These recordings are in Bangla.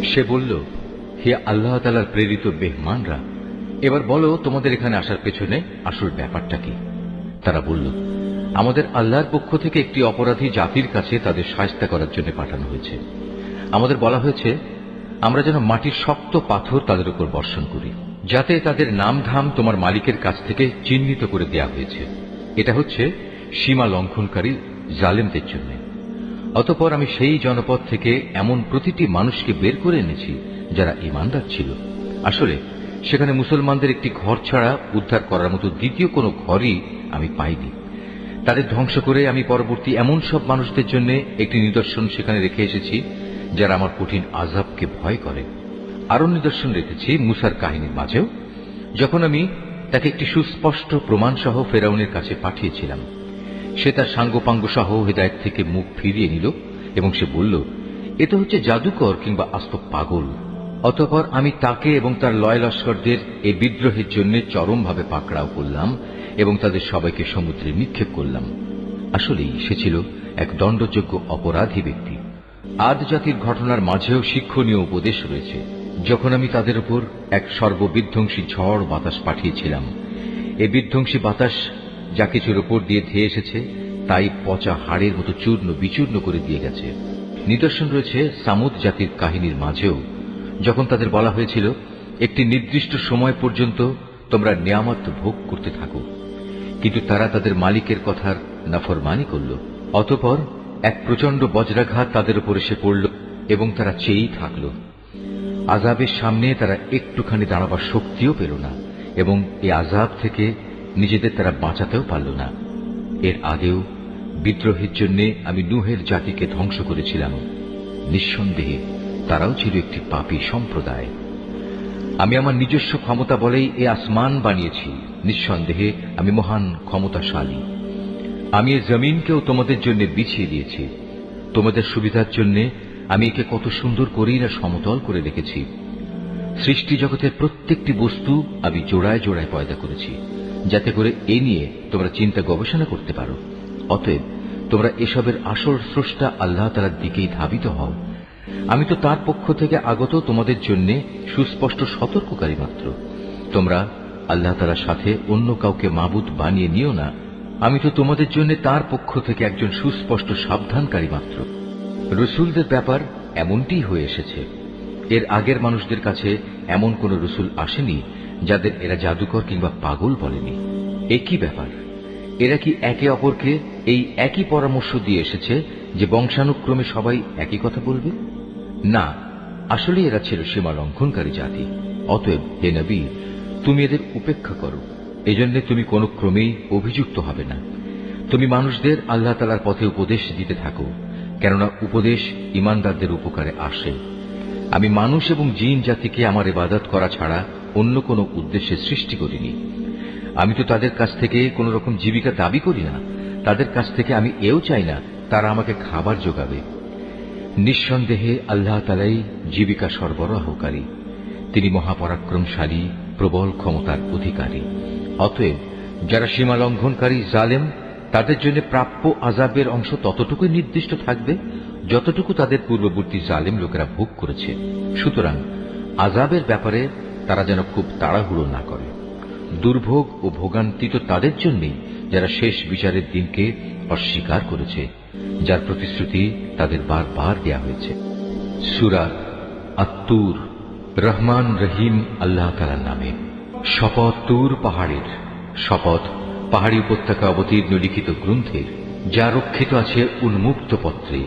সে বলল, হে আল্লাহ তাআলার প্রেরিত মেহমানরা, এবার বলো তোমাদের এখানে আসার পেছনে আসল ব্যাপারটা কি। তারা বলল, আমাদের আল্লাহর পক্ষ থেকে একটি অপরাধী জাতির কাছে তাদের শায়েস্তা করার জন্য পাঠানো হয়েছে। আমাদের বলা হয়েছে আমরা যেন মাটির শক্ত পাথর তাদের উপর বর্ষণ করি, যাতে তাদের নাম ধাম তোমার মালিকের কাছ থেকে চিহ্নিত করে দেয়া হয়েছে। এটা হচ্ছে সীমা লঙ্ঘনকারী জালেমদের জন্য। অতঃপর আমি সেই জনপদ থেকে এমন প্রতিটি মানুষকে বের করে এনেছি যারা ঈমানদার ছিল। আসলে সেখানে মুসলমানদের একটি ঘর ছাড়া উদ্ধার করার মতো দ্বিতীয় কোনো ঘরই আমি পাইনি। তাদের ধ্বংস করে আমি পরবর্তী এমন সব মানুষদের জন্য একটি নিদর্শন সেখানে রেখে এসেছি যারা আমার কঠিন আযাবকে ভয় করে। আরো নিদর্শন রেখেছি মুসার কাহিনীর মাঝেও, যখন আমি তাকে একটি সুস্পষ্ট প্রমাণ সহ ফেরাউনের কাছে পাঠিয়েছিলাম। সে তার সাঙ্গপাঙ্গ সহ হেদায়েত থেকে মুখ ফিরিয়ে নিল এবং সে বলল, এ তো হচ্ছে জাদুকর কিংবা আস্ত পাগল। অতঃপর আমি তাকে এবং তার লয় লস্করদের এই বিদ্রোহের জন্য চরমভাবে পাকড়াও করলাম এবং তাদের সবাইকে সমুদ্রে নিক্ষেপ করলাম। আসলেই সে ছিল এক দণ্ডযোগ্য অপরাধী ব্যক্তি। আদ জাতির ঘটনার মাঝেও শিক্ষণীয় উপদেশ রয়েছে। যখন আমি তাদের উপর এক সর্ববিধ্বংসী ঝড় বাতাস পাঠিয়েছিলাম, এই বিধ্বংসী বাতাস যা কিছুর উপর দিয়ে ধেয়ে এসেছে তাই পচা হাড়ের মতো চূর্ণ বিচূর্ণ করে দিয়ে গেছে। নিদর্শন রয়েছে সামুদ জাতির কাহিনীর মাঝেও, যখন তাদের বলা হয়েছিল একটি নির্দিষ্ট সময় পর্যন্ত তোমরা নিয়ামত ভোগ করতে থাকো, কিন্তু তারা তাদের মালিকের কথার নাফরমানি করল। অতঃপর এক প্রচন্ড বজ্রাঘাত তাদের উপর এসে পড়ল এবং তারা চেয়েই থাকল। আযাবের সামনে তারা একটুখানি দাঁড়াবার শক্তিও পেল না এবং এই আযাব থেকে নিজেদের তারা বাঁচাতেও পারল না। এর আগেও বিদ্রোহের জন্য আমি নূহের জাতিকে ধ্বংস করেছিলাম। নিঃসন্দেহে তারাও ছিল একটি পাপী সম্প্রদায়। আমি আমার নিজস্ব ক্ষমতা বলেই এ আসমান বানিয়েছি। নিঃসন্দেহে আমি মহান ক্ষমতাশালী। আমি এ জমিনকেও তোমাদের জন্য বিছিয়ে দিয়েছি। তোমাদের সুবিধার জন্য আমি একে কত সুন্দর করেই না সমতল করে রেখেছি। সৃষ্টি জগতের প্রত্যেকটি বস্তু আমি জোড়ায় জোড়ায় পয়দা করেছি, যাতে করে এ নিয়ে তোমরা চিন্তা গবেষণা করতে পারো। অতএব তোমরা এসবের আসল স্রষ্টা আল্লাহ তাআলার দিকেই ধাবিত হও। আমি তো তার পক্ষ থেকে আগত তোমাদের জন্য সুস্পষ্ট সতর্ককারী মাত্র। তোমরা আল্লাহ তাআলার সাথে অন্য কাউকে মাবুদ বানিয়ে নিও না। আমি তো তোমাদের জন্য তার পক্ষ থেকে একজন সুস্পষ্ট সাবধানকারী মাত্র। রসুলদের ব্যাপার এমনটিই হয়ে এসেছে। এর আগের মানুষদের কাছে এমন কোন রসুল আসেনি যাদের এরা জাদুকর কিংবা পাগল বলেনি। একই ব্যাপার, এরা কি একে অপরকে এই একই পরামর্শ দিয়ে এসেছে যে বংশানুক্রমে সবাই একই কথা বলবে? না, আসলে এরা ছিল সীমা লঙ্ঘনকারী জাতি। অতএব হে নবী, তুমি এদের উপেক্ষা করো। এজন্য তুমি কোন ক্রমেই অভিযুক্ত হবে না। তুমি মানুষদের আল্লাহ তাআলার পথে উপদেশ দিতে থাকো, কেননা উপদেশ ঈমানদারদের উপকারে আসে। আমি মানুষ এবং জিন জাতিকে আমার ইবাদত করা ছাড়া অন্য কোন উদ্দেশ্যে সৃষ্টি করিনি। আমি তো তাদের কাছ থেকে কোন রকম জীবিকা দাবি করি না। তাদের কাছ থেকে আমি এও চাই না তারা আমাকে খাবার যোগাবে। নিঃসন্দেহে আল্লাহ তাআলাই জীবিকা সরবরাহকারী। তিনি মহাপরাক্রমশালী, প্রবল ক্ষমতার অধিকারী। অতএব যারা সীমা লঙ্ঘনকারী জালেম, তাদের জন্য প্রাপ্য আযাবের অংশ ততটুকুই নির্দিষ্ট থাকবে যতটুকু তাদের পূর্ববর্তী জালেম লোকেরা ভোগ করেছে। সুতরাং আযাবের ব্যাপারে তারা যেন খুব তাড়াহুড়ো না করে। দুর্ভোগ ও ভোগান্তি তো তাদের জন্যই যারা শেষ বিচারের দিনকে অস্বীকার করেছে, যার প্রতিশ্রুতি তাদের বারবার দেয়া হয়েছে। সূরা আত-তুর। রহমান রহিম আল্লাহ তাআলার নামে। শপথ তুর পাহাড়ের, শপথ পাহাড়ি উপত্যকা অবতীর্ণ লিখিত গ্রন্থের, যা রক্ষিত আছে উন্মুক্ত পত্রে।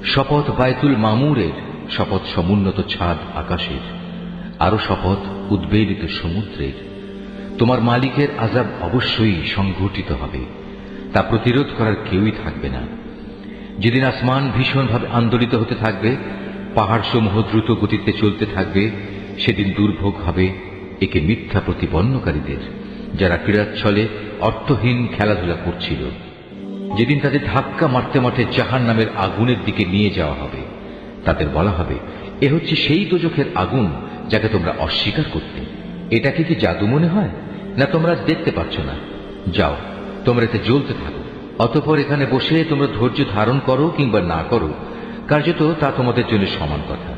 শপথ বায়তুল মামুরের, শপথ সমুন্নত ছাদ আকাশের, আরো শপথ উদ্বেলিত সমুদ্রের। তোমার মালিকের আযাব অবশ্যই সংঘটিত হবে, তা প্রতিরোধ করার কেউই থাকবে না। যেদিন আসমান ভীষণভাবে আন্দোলিত হতে থাকবে, পাহাড় সমূহ দ্রুত গতিতে চলতে থাকবে, সেদিন দুর্ভোগ হবে একে মিথ্যা প্রতিপন্নকারীদের, যারা ক্রীড়াচ্ছলে অর্থহীন খেলাধুলা করছিল। যেদিন তাদের ধাক্কা মারতে মারতে জাহান্নামের আগুনের দিকে নিয়ে যাওয়া হবে, তাদের বলা হবে, এ হচ্ছে সেই দোজখের আগুন যাকে তোমরা অস্বীকার করতে। এটাকে কি জাদু মনে হয়, না তোমরা দেখতে পাচ্ছ না? যাও, তোমরা এতে জ্বলতে থাকো। অতঃপর এখানে বসে তোমরা ধৈর্য ধারণ করো কিংবা না করো, কার্যত তা তোমাদের জন্য সমান কথা।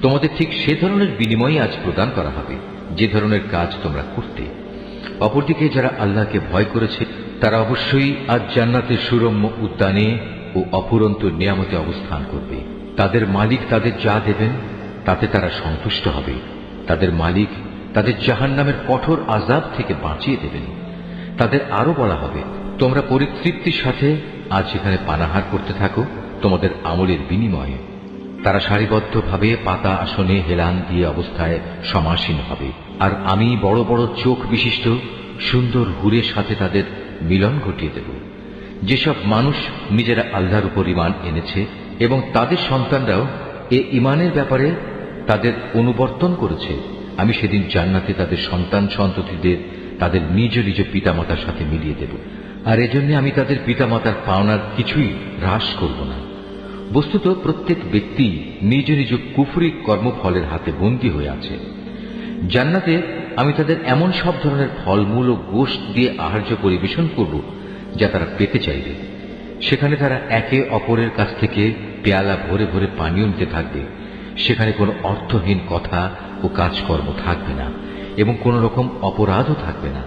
তোমাদের ঠিক সে ধরনের বিনিময়ই আজ প্রদান করা হবে যে ধরনের কাজ তোমরা করতে। অপরদিকে যারা আল্লাহকে ভয় করেছে তারা অবশ্যই আজ জান্নাতের সুরম্য উদ্যানে ও অফুরন্ত নিয়ামতে অবস্থান করবে। তাদের মালিক তাদের যা দেবেন তাতে তারা সন্তুষ্ট হবে। তাদের মালিক তাদের জাহান্নামের কঠোর আযাব থেকে বাঁচিয়ে দেবেন। তাদের আরো বলা হবে, তোমরা পরিতৃপ্তির সাথে আজ এখানে পানাহার করতে থাকো তোমাদের আমলের বিনিময়ে। তারা সারিবদ্ধভাবে পাতা আসনে হেলান দিয়ে অবস্থায় সমাসীন হবে, আর আমি বড় বড় চোখ বিশিষ্ট সুন্দর হুরের সাথে তাদের মিলন ঘটিয়ে দেব। যেসব মানুষ নিজেরা আল্লাহর উপর ঈমান এনেছে এবং তাদের সন্তানরাও এ ঈমানের ব্যাপারে তাদের অনুবর্তন করেছে, আমি সেদিন জান্নাতে তাদের সন্তান সন্ততিদের তাদের নিজ নিজ পিতামাতার সাথে মিলিয়ে দেব। আর এজন্য আমি তাদের পিতামাতার পাওনার কিছুই হ্রাস করব না। বস্তুত প্রত্যেক ব্যক্তি নিজ নিজ কুফরি কর্মফলের হাতে বন্দী হয়ে আছে। জান্নাতে আমি তাদের এমন সব ধরনের ফলমূল ও গোশত দিয়ে আহার্য পরিবেশন করব যা তারা পেতে চাইবে। সেখানে তারা একে অপরের কাছ থেকে পেয়ালা ভরে ভরে পানীয় নিতে থাকবে। সেখানে কোনো অর্থহীন কথা ও কাজকর্ম থাকবে না এবং কোন রকম অপরাধও থাকবে না।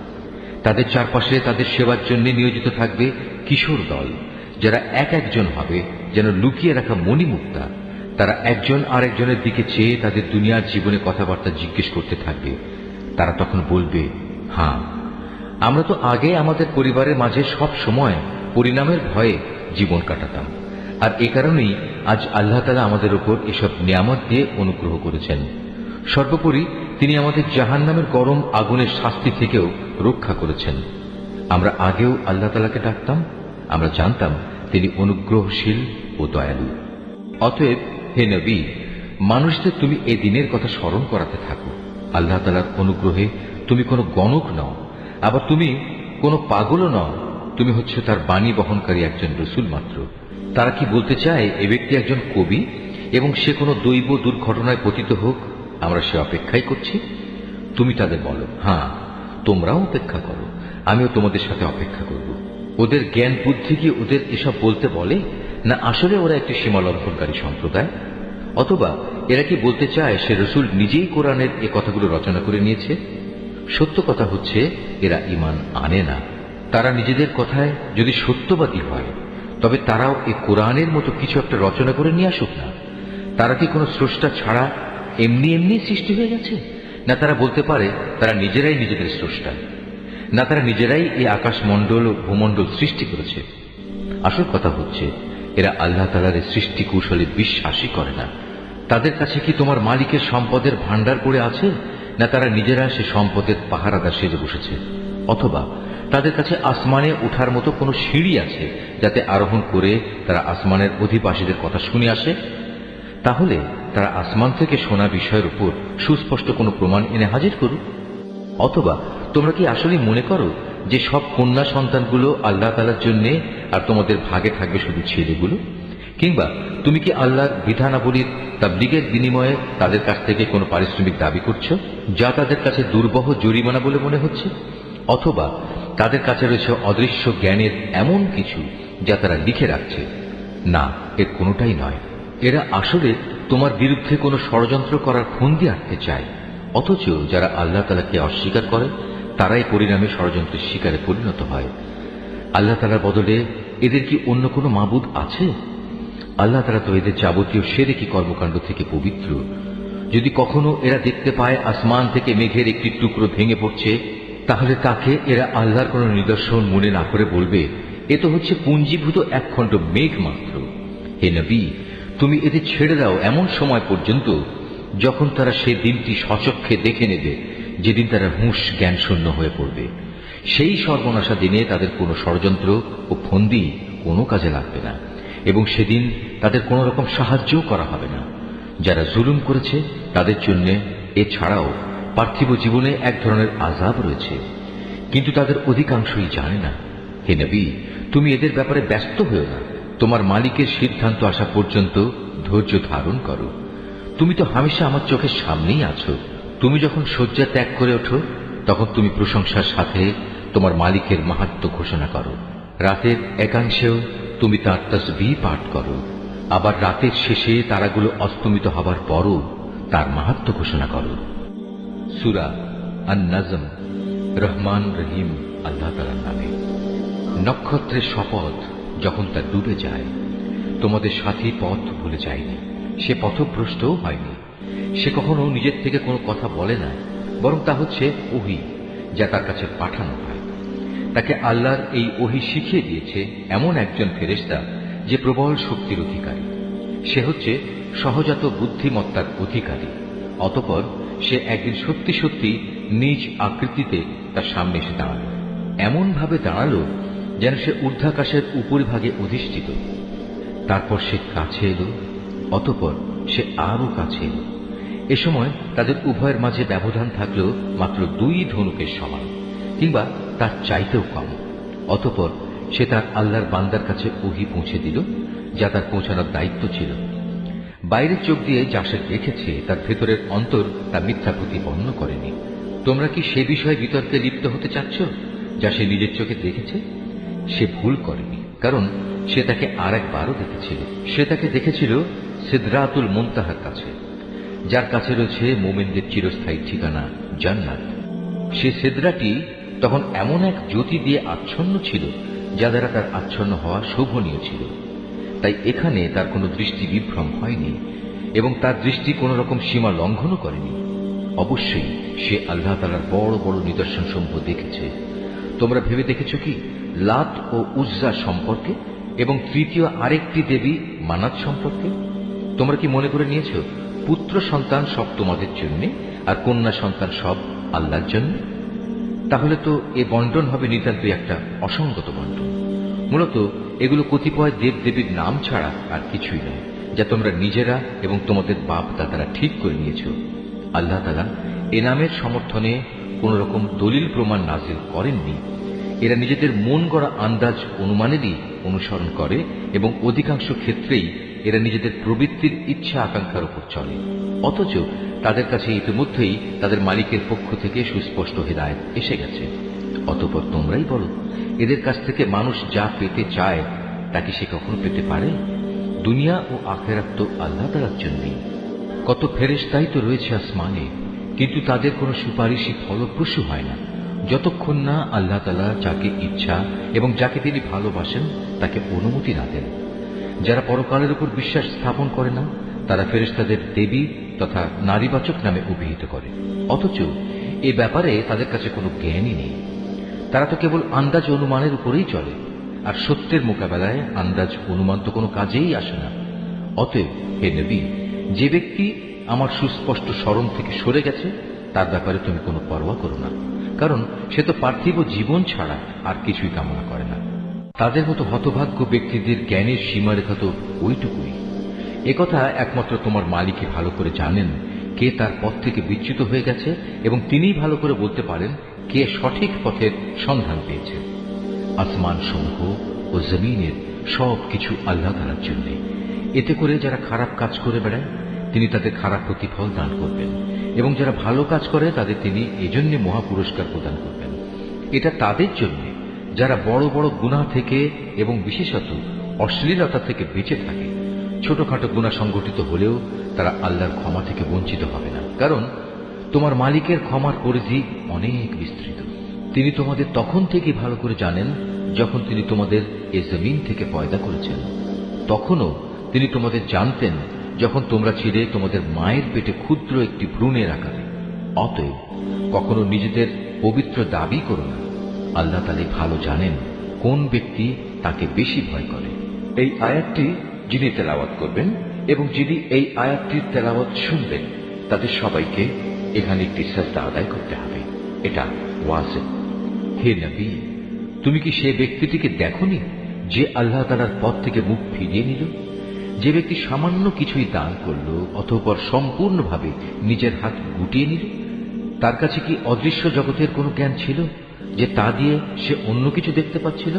তাদের চারপাশে তাদের সেবার জন্য নিয়োজিত থাকবে কিশোর দল, যারা এক একজন হবে যেন লুকিয়ে রাখা মণিমুক্তা। তারা একজন আরেকজনের দিকে চেয়ে তাদের দুনিয়ার জীবনে কথাবার্তা জিজ্ঞেস করতে থাকবে। তারা তখন বলবে, হ্যাঁ, আমরা তো আগে আমাদের পরিবারের মাঝে সব সময় পরিণামের ভয়ে জীবন কাটাতাম, আর এ কারণেই আজ আল্লাহ তাআলা আমাদের উপর এসব নিয়ামত দিয়ে অনুগ্রহ করেছেন। সর্বোপরি তিনি আমাদের জাহান্নামের গরম আগুনের শাস্তি থেকেও রক্ষা করেছেন। আমরা আগেও আল্লাহ তাআলাকে ডাকতাম, আমরা জানতাম তিনি অনুগ্রহশীল ও দয়ালু। অতএব হে নবী, মানুষদের তুমি এ দিনের কথা স্মরণ করাতে থাকো। আল্লাহ তাআলার অনুগ্রহে তুমি কোনো গণক নও, আবার তুমি কোনো পাগলও নও। তুমি হচ্ছে তার বাণী বহনকারী একজন রসুল মাত্র। তারা কি বলতে চায় এ ব্যক্তি একজন কবি এবং সে কোনো দৈব দুর্ঘটনায় পতিত হোক, আমরা সে অপেক্ষাই করছি। তুমি তাদের বলো, হ্যাঁ, তোমরাও অপেক্ষা করো, আমিও তোমাদের সাথে অপেক্ষা করব। ওদের জ্ঞান বুদ্ধি কি ওদের এসব বলতে বলে, না আসলে ওরা একটি সীমালঙ্ঘনকারী সম্প্রদায়? অথবা এরা কি বলতে চায় সে রসুল নিজেই কোরআনের এ কথাগুলো রচনা করে নিয়েছে? সত্য কথা হচ্ছে এরা ঈমান আনে না। তারা নিজেদের কথায় যদি সত্যবাদী হয় তবে তারাও এ কোরআনের মতো কিছু একটা রচনা করে নিয়ে আসুক না। তারা কি কোনো স্রষ্টা ছাড়া এমনি এমনি সৃষ্টি হয়ে গেছে? না তারা বলতে পারে তারা নিজেরাই নিজেদের স্রষ্টা? না তারা নিজেরাই এই আকাশমণ্ডল ও ভূমণ্ডল সৃষ্টি করেছে? আসল কথা হচ্ছে এরা আল্লাহ তাআলার সৃষ্টি কৌশলে বিশ্বাসই করে না। তাদের কাছে কি তোমার মালিকের সম্পদের ভান্ডার পড়ে আছে, না তারা নিজেরা সে সম্পদের পাহারাদার সেজে বসেছে? অথবা তাদের কাছে আসমানে ওঠার মতো কোনো সিঁড়ি আছে যাতে আরোহণ করে তারা আসমানের অধিবাসীদের কথা শুনে আসে? তাহলে তারা আসমান থেকে শোনা বিষয়ের উপর সুস্পষ্ট কোনো প্রমাণ এনে হাজির করুক। অথবা তোমরা কি আসলে মনে করো যে সব কন্যা সন্তানগুলো আল্লাহ তাআলার জন্য আর তোমাদের ভাগে থাকবে শুধু ছেলেগুলো? কিংবা তুমি কি আল্লাহর বিধানাবলীর তাবলীগের বিনিময়ে তাদের কাছ থেকে কোনো পারিশ্রমিক দাবি করছো, যা তাদের কাছে দুর্বহ জরিমানা বলে মনে হচ্ছে? অথবা তাদের কাছে রয়েছে অদৃশ্য জ্ঞানের এমন কিছু যা তারা লিখে রাখছে? না, এর কোনোটাই নয়। এরা আসলে তোমার বিরুদ্ধে কোনো ষড়যন্ত্র করার ফন্দি আটতে চায়। অথচ যারা আল্লাহ তাআলাকে অস্বীকার করে তারাই পরিণামে ষড়যন্ত্রের শিকারে পরিণত হয়। আল্লাহ তাআলার বদলে এদের কি অন্য কোনো মাবুদ আছে? আল্লাহ তাআলা তো এদের যাবতীয় শিরকি কর্মকাণ্ড থেকে পবিত্র। যদি কখনো এরা দেখতে পায় আসমান থেকে মেঘের একটি টুকরো ভেঙে পড়ছে, তাহলে তাকে এরা আল্লাহর কোনো নিদর্শন মনে না করে বলবে, এ তো হচ্ছে পুঞ্জীভূত একখণ্ড মেঘ মাত্র। হে নবী, তুমি এদের ছেড়ে দাও এমন সময় পর্যন্ত যখন তারা সে দিনটি স্বচক্ষে দেখে নেবে, যেদিন তারা হুঁশ জ্ঞান শূন্য হয়ে পড়বে। সেই সর্বনাশা দিনে তাদের কোনো ষড়যন্ত্র ও ফন্দি কোনো কাজে লাগবে না, এবং সেদিন তাদের কোনো রকম সাহায্যও করা হবে না। যারা জুলুম করেছে তাদের জন্য এছাড়াও পার্থিব জীবনে এক ধরনের আযাব রয়েছে, কিন্তু তাদের অধিকাংশই জানে না। হে নবী, তুমি এদের ব্যাপারে ব্যস্ত হও না। তোমার মালিকের সিদ্ধান্ত আসা পর্যন্ত ধৈর্য ধারণ করো। তুমি তো হামেশা আমার চোখের সামনেই আছো। তুমি যখন শয্যা ত্যাগ করে ওঠো তখন তুমি প্রশংসার সাথে তোমার মালিকের মাহাত্ম্য ঘোষণা করো। রাতের একাংশেও তুমি তার তাসবিহ পাঠ করো। আবার রাতের শেষে তারাগুলো অস্তমিত হবার পরও তার মাহাত্ম্য ঘোষণা করো। সূরা আন-নাজম, রহমান রহিম আল্লাহ তাআলার নামে। নক্ষত্রের শপথ, যখন তা ডুবে যায়, তোমাদের সাথী পথ ভুলে যায়নি, সে পথভ্রষ্টও হয়নি। সে কখনো নিজের থেকে কোনো কথা বলে না, বরং তা হচ্ছে ওহী, যা তার কাছে পাঠানো হয়। তাকে আল্লাহর এই ওহী শিখিয়ে দিয়েছে এমন একজন ফেরেশতা যে প্রবল শক্তির অধিকারী। সে হচ্ছে সহজাত বুদ্ধিমত্তার অধিকারী। অতঃপর সে একদিন সত্যি সত্যি নিজ আকৃতিতে তার সামনে এসে দাঁড়ালো। এমন ভাবে দাঁড়ালো যেন সে ঊর্ধ্বাকাশের উপরিভাগে অধিষ্ঠিত। তারপর সে কাছে এলো, অতঃপর সে আরো কাছে এলো। এ সময় তাদের উভয়ের মাঝে ব্যবধান থাকলেও মাত্র 2 ধনুকের সমান, কিংবা তার চাইতেও কম। অতঃপর সে তার আল্লাহর বান্দার কাছে ওহী পৌঁছে দিল, যা তার পৌঁছানোর দায়িত্ব ছিল। বাইরের চোখ দিয়ে যা সে দেখেছে, তার ভেতরের অন্তর তা মিথ্যা প্রতিপন্ন করেনি। তোমরা কি সে বিষয়ে বিতর্কে লিপ্ত হতে চাচ্ছ যা সে নিজের চোখে দেখেছে? সে ভুল করেনি, কারণ সে তাকে আর একবারও দেখেছিল। সে তাকে দেখেছিল সিদরাতুল মুনতাহার কাছে, যার কাছে রয়েছে মুমিনদের চিরস্থায়ী ঠিকানা জান্নাত। সে সিদরাটি তখন এমন এক জ্যোতি দিয়ে আচ্ছন্ন ছিল, যা দ্বারা তার আচ্ছন্ন হওয়া শোভনীয় ছিল। তাই এখানে তার কোনো দৃষ্টি বিভ্রম হয়নি এবং তার দৃষ্টি কোন রকম সীমা লঙ্ঘনও করেনি। অবশ্যই সে আল্লাহ তাআলার বড় বড় নিদর্শন সমূহ দেখেছে। তোমরা ভেবে দেখেছ কি লাত ও উজ্জা সম্পর্কে এবং তৃতীয় আরেকটি দেবী মানাত সম্পর্কে? তোমরা কি মনে করে নিয়েছ পুত্র সন্তান সব তোমাদের জন্য আর কন্যা সন্তান সব আল্লাহর জন্য? তাহলে তো এ বন্টন হবে নিতান্তই একটা অসঙ্গত বন্টন। মূলত এগুলো কতিপয় দেব দেবীর নাম ছাড়া আর কিছুই নয়, যা তোমরা নিজেরা এবং তোমাদের বাপ দাদারা ঠিক করে নিয়েছ। আল্লাহ তাআলা এ নামের সমর্থনে কোন রকম দলিল প্রমাণ নাজিল করেননি। এরা নিজেদের মন গড়া আন্দাজ অনুমানেরই অনুসরণ করে এবং অধিকাংশ ক্ষেত্রেই এরা নিজেদের প্রবৃত্তির ইচ্ছা আকাঙ্ক্ষার উপর চলে। অথচ তাদের কাছে ইতিমধ্যেই তাদের মালিকের পক্ষ থেকে সুস্পষ্ট হিদায়াত এসে গেছে। অতঃপর তোমরাই বলো, এদের কাছ থেকে মানুষ যা পেতে চায় তা কি সে কখনো পেতে পারে? দুনিয়া ও আখিরাত তো আল্লাহ তাআলার জন্যই। কত ফেরেশতাই তো রয়েছে আসমানে, কিন্তু তাদের কোনো সুপারিশই ফলপ্রসূ হয় না, যতক্ষণ না আল্লাহ তাআলা যাকে ইচ্ছা এবং যাকে তিনি ভালোবাসেন তাকে অনুমতি না দেন। যারা পরকালের উপর বিশ্বাস স্থাপন করে না, তারা ফেরেশতাদের দেবী তথা নারীবাচক নামে অভিহিত করে, অথচ এ ব্যাপারে তাদের কাছে কোনো জ্ঞানই নেই। তারা তো কেবল আন্দাজ অনুমানের উপরেই চলে, আর সত্যের মোকাবেলায় আন্দাজ অনুমান তো কোনো কাজেই আসে না। অতএব হে নবী, যে ব্যক্তি আমার সুস্পষ্ট স্মরণ থেকে সরে গেছে তার ব্যাপারে তুমি কোনো পরোয়া করো না, কারণ সে তো পার্থিব জীবন ছাড়া আর কিছুই কামনা করে না। তাদের মতো হতভাগ্য ব্যক্তিদের জ্ঞানের সীমারেখা তো ওইটুকুই। একথা একমাত্র তোমার মালিকই ভালো করে জানেন কে তার পথ থেকে বিচ্যুত হয়ে গেছে, এবং তিনিই ভালো করে বলতে পারেন কে সঠিক পথের সন্ধান পেয়েছে। আসমান সমূহ ও জমিনের সব কিছু আল্লাহ তাআলার জন্য। এতে করে যারা খারাপ কাজ করে বেড়ায় তিনি তাদের খারাপ প্রতিফল দান করবেন, এবং যারা ভালো কাজ করে তাদের তিনি এজন্য মহা পুরস্কার প্রদান করবেন। এটা তাদের জন্য যারা বড় বড় গুনাহ থেকে এবং বিশেষত অশ্লীলতা থেকে বেঁচে থাকে। ছোটখাটো গুনাহ সংগঠিত হলেও তারা আল্লাহর ক্ষমা থেকে বঞ্চিত হবে না, কারণ তোমার মালিকের ক্ষমার পরিধি অনেক বিস্তৃত। তিনি তোমাদের তখন থেকে ভালো করে জানেন যখন তিনি তোমাদের এ জমিন থেকে পয়দা করেছেন। তখনও তিনি তোমাদের জানতেন যখন তোমরা ছিলে তোমাদের মায়ের পেটে ক্ষুদ্র একটি ভ্রূণের আকারে। অতএব কখনো নিজেদের পবিত্র দাবি করো না। আল্লাহ তাআলা ভালো জানেন কোন ব্যক্তি তাকে বেশি ভয় করে। এই আয়াতটি যিনি তেলাওয়াত করবেন এবং যিনি এই আয়াতটির তেলাওয়াত শুনবেন তাদের সবাইকে এখানে একটি সাজদা আদায় করতে হবে। এটা ওয়াজিব। হে নবী, তুমি কি সে ব্যক্তিটিকে দেখোনি যে আল্লাহ তাআলার পথ থেকে মুখ ফিরিয়ে নিল? যে ব্যক্তি সামান্য কিছুই দান করল অতঃপর সম্পূর্ণভাবে নিজের হাত গুটিয়ে নিল, তার কাছে কি অদৃশ্য জগতের কোনো জ্ঞান ছিল যে তা দিয়ে সে অন্য কিছু দেখতে পাচ্ছিল?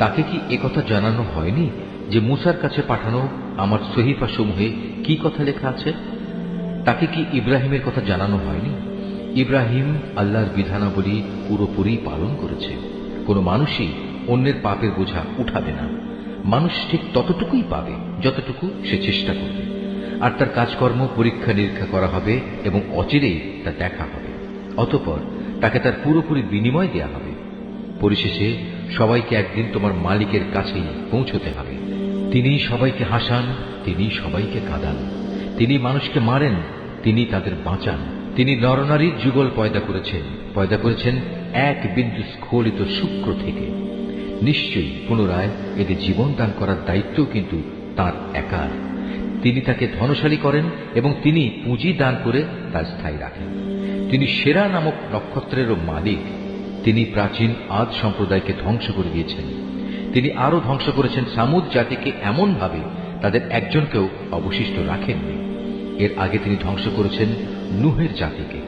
তাকে কি একথা জানানো হয়নি যে মূসার কাছে পাঠানো আমার সহিফা সমূহে কি কথা লেখা আছে? তাকে কি ইব্রাহিমের কথা জানানো হয়নি? ইব্রাহিম আল্লাহর বিধানাবলী পুরোপুরি পালন করেছে। কোনো মানুষই অন্যের পাপের বোঝা উঠাবে না। মানুষ ঠিক ততটুকুই পাবে যতটুকু সে চেষ্টা করবে। আর তার কাজকর্ম পরীক্ষা নিরীক্ষা করা হবে এবং অচিরেই তা দেখা হবে। অতঃপর তাকে তার পুরোপুরি বিনিময় দেয়া হবে। পরিশেষে সবাইকে একদিন তোমার মালিকের কাছেই পৌঁছতে হবে। তিনি সবাইকে হাসান, তিনি সবাইকে কাঁদান, তিনি মানুষকে মারেন, তিনি তাদের বাঁচান। তিনি নরনারীর যুগল পয়দা করেছেন এক বিন্দু স্খলিত শুক্র থেকে। নিশ্চয়ই পুনরায় এদের জীবন দান করার দায়িত্ব কিন্তু তার একার। তিনি তাকে ধনশালী করেন এবং তিনি পুঁজি দান করে তা স্থায়ী রাখেন। তিনি সেরা নামক নক্ষত্রেরও মালিক। তিনি প্রাচীন আদ সম্প্রদায়কে ধ্বংস করে দিয়েছেন। তিনি আরো ধ্বংস করেছেন সামুদ জাতিকে এমনভাবে তাদের একজনকেও অবশিষ্ট রাখেননি। এর আগে তিনি ধ্বংস করেছেন নূহের জাতিকে,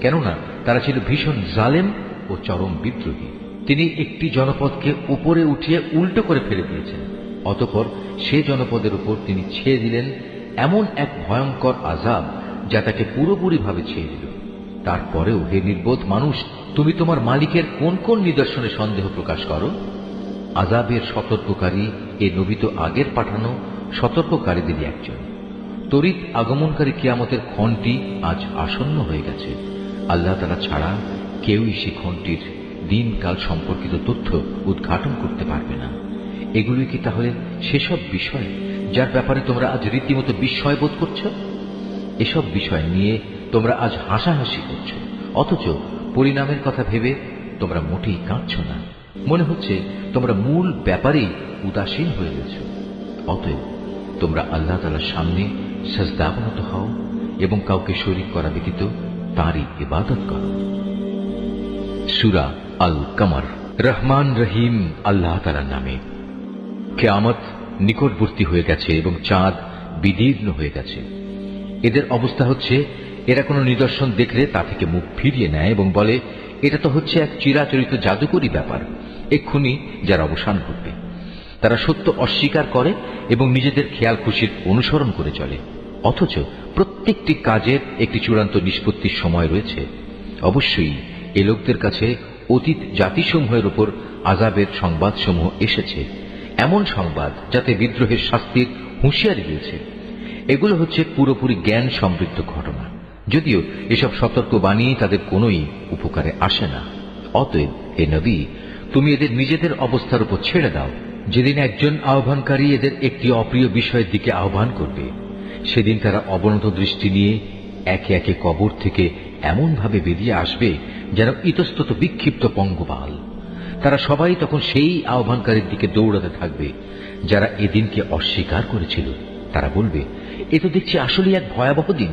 কেননা তারা ছিল ভীষণ জালেম ও চরম বিদ্রোহী। তিনি একটি জনপদকে উপরে উঠিয়ে উল্টো করে ফেলে দিয়েছেন। অতঃপর সে জনপদের উপর তিনি ছেয়ে দিলেন এমন এক ভয়ঙ্কর আযাব যা তাকে পুরোপুরিভাবে ছেয়ে দিল। তারপরেও হে নির্বোধ মানুষ, তুমি তোমার মালিকের কোন কোন নিদর্শনে সন্দেহ প্রকাশ করো? আযাবের সতর্ককারী এ নবী তো আগের পাঠানো সতর্ককারীদেরই একজন। তড়িৎ আগমনকারী কিয়ামতের ক্ষণটি আজ আসন্ন হয়ে গেছে। আল্লাহ তাআলা ছাড়া কেউই সে ক্ষণটির দিনকাল সম্পর্কিত তথ্য উদ্ঘাটন করতে পারবে না। এগুলি কি তাহলে সেসব বিষয় যার ব্যাপারে তোমরা আজ রীতিমতো বিস্ময় বোধ করছো? এসব বিষয় নিয়ে তোমরা আজ হাসাহাসি করছো, অথচ পরিণামের কথা ভেবে তোমরা মোটেই কাঁদছ না। মনে হচ্ছে তোমরা মূল ব্যাপারেই উদাসীন হয়ে গেছ। অতএব তোমরা আল্লাহ তাআলার সামনে সাজদাবনত হও এবং কাউকে শরীক করা ব্যতীত তাঁরই ইবাদত করো। সূরা আল কমর। রহমান রহিম আল্লাহ তাআলার নামে। কিয়ামত নিকটবর্তী হয়ে গেছে এবং চাঁদ বিদীর্ণ হয়ে গেছে। এদের অবস্থা হচ্ছে, এরা কোনো নিদর্শন দেখলে তা থেকে মুখ ফিরিয়ে নেয় এবং বলে, এটা তো হচ্ছে এক চিরাচরিত জাদুকরী ব্যাপার, এক্ষুনি যার অবসান ঘটবে। তারা সত্য অস্বীকার করে এবং নিজেদের খেয়াল খুশির অনুসরণ করে চলে। অথচ প্রত্যেকটি কাজের একটি চূড়ান্ত নিষ্পত্তির সময় রয়েছে। অবশ্যই এ লোকদের কাছে অতীত জাতিসমূহের উপর আযাবের সংবাদসমূহ এসেছে, এমন সংবাদ যাতে বিদ্রোহের শাস্তির হুঁশিয়ারি দিয়েছে। এগুলো হচ্ছে পুরোপুরি জ্ঞান সমৃদ্ধ ঘটনা, যদিও এসব সতর্কবাণী তাদের কোনোই উপকারে আসে না। অতএব হে নবী, তুমি এদের নিজেদের অবস্থার উপর ছেড়ে দাও। যেদিন একজন আহ্বানকারী এদের একটি অপ্রিয় বিষয়ের দিকে আহ্বান করবে, সেদিন তারা অবনত দৃষ্টি নিয়ে একে একে কবর থেকে এমনভাবে বেরিয়ে আসবে যেন ইতস্তত বিক্ষিপ্ত পঙ্গপাল। তারা সবাই তখন সেই আহ্বানকারীর দিকে দৌড়াতে থাকবে যারা এদিনকে অস্বীকার করেছিল। তারা বলবে, এ তো দেখছি আসলেই এক ভয়াবহ দিন।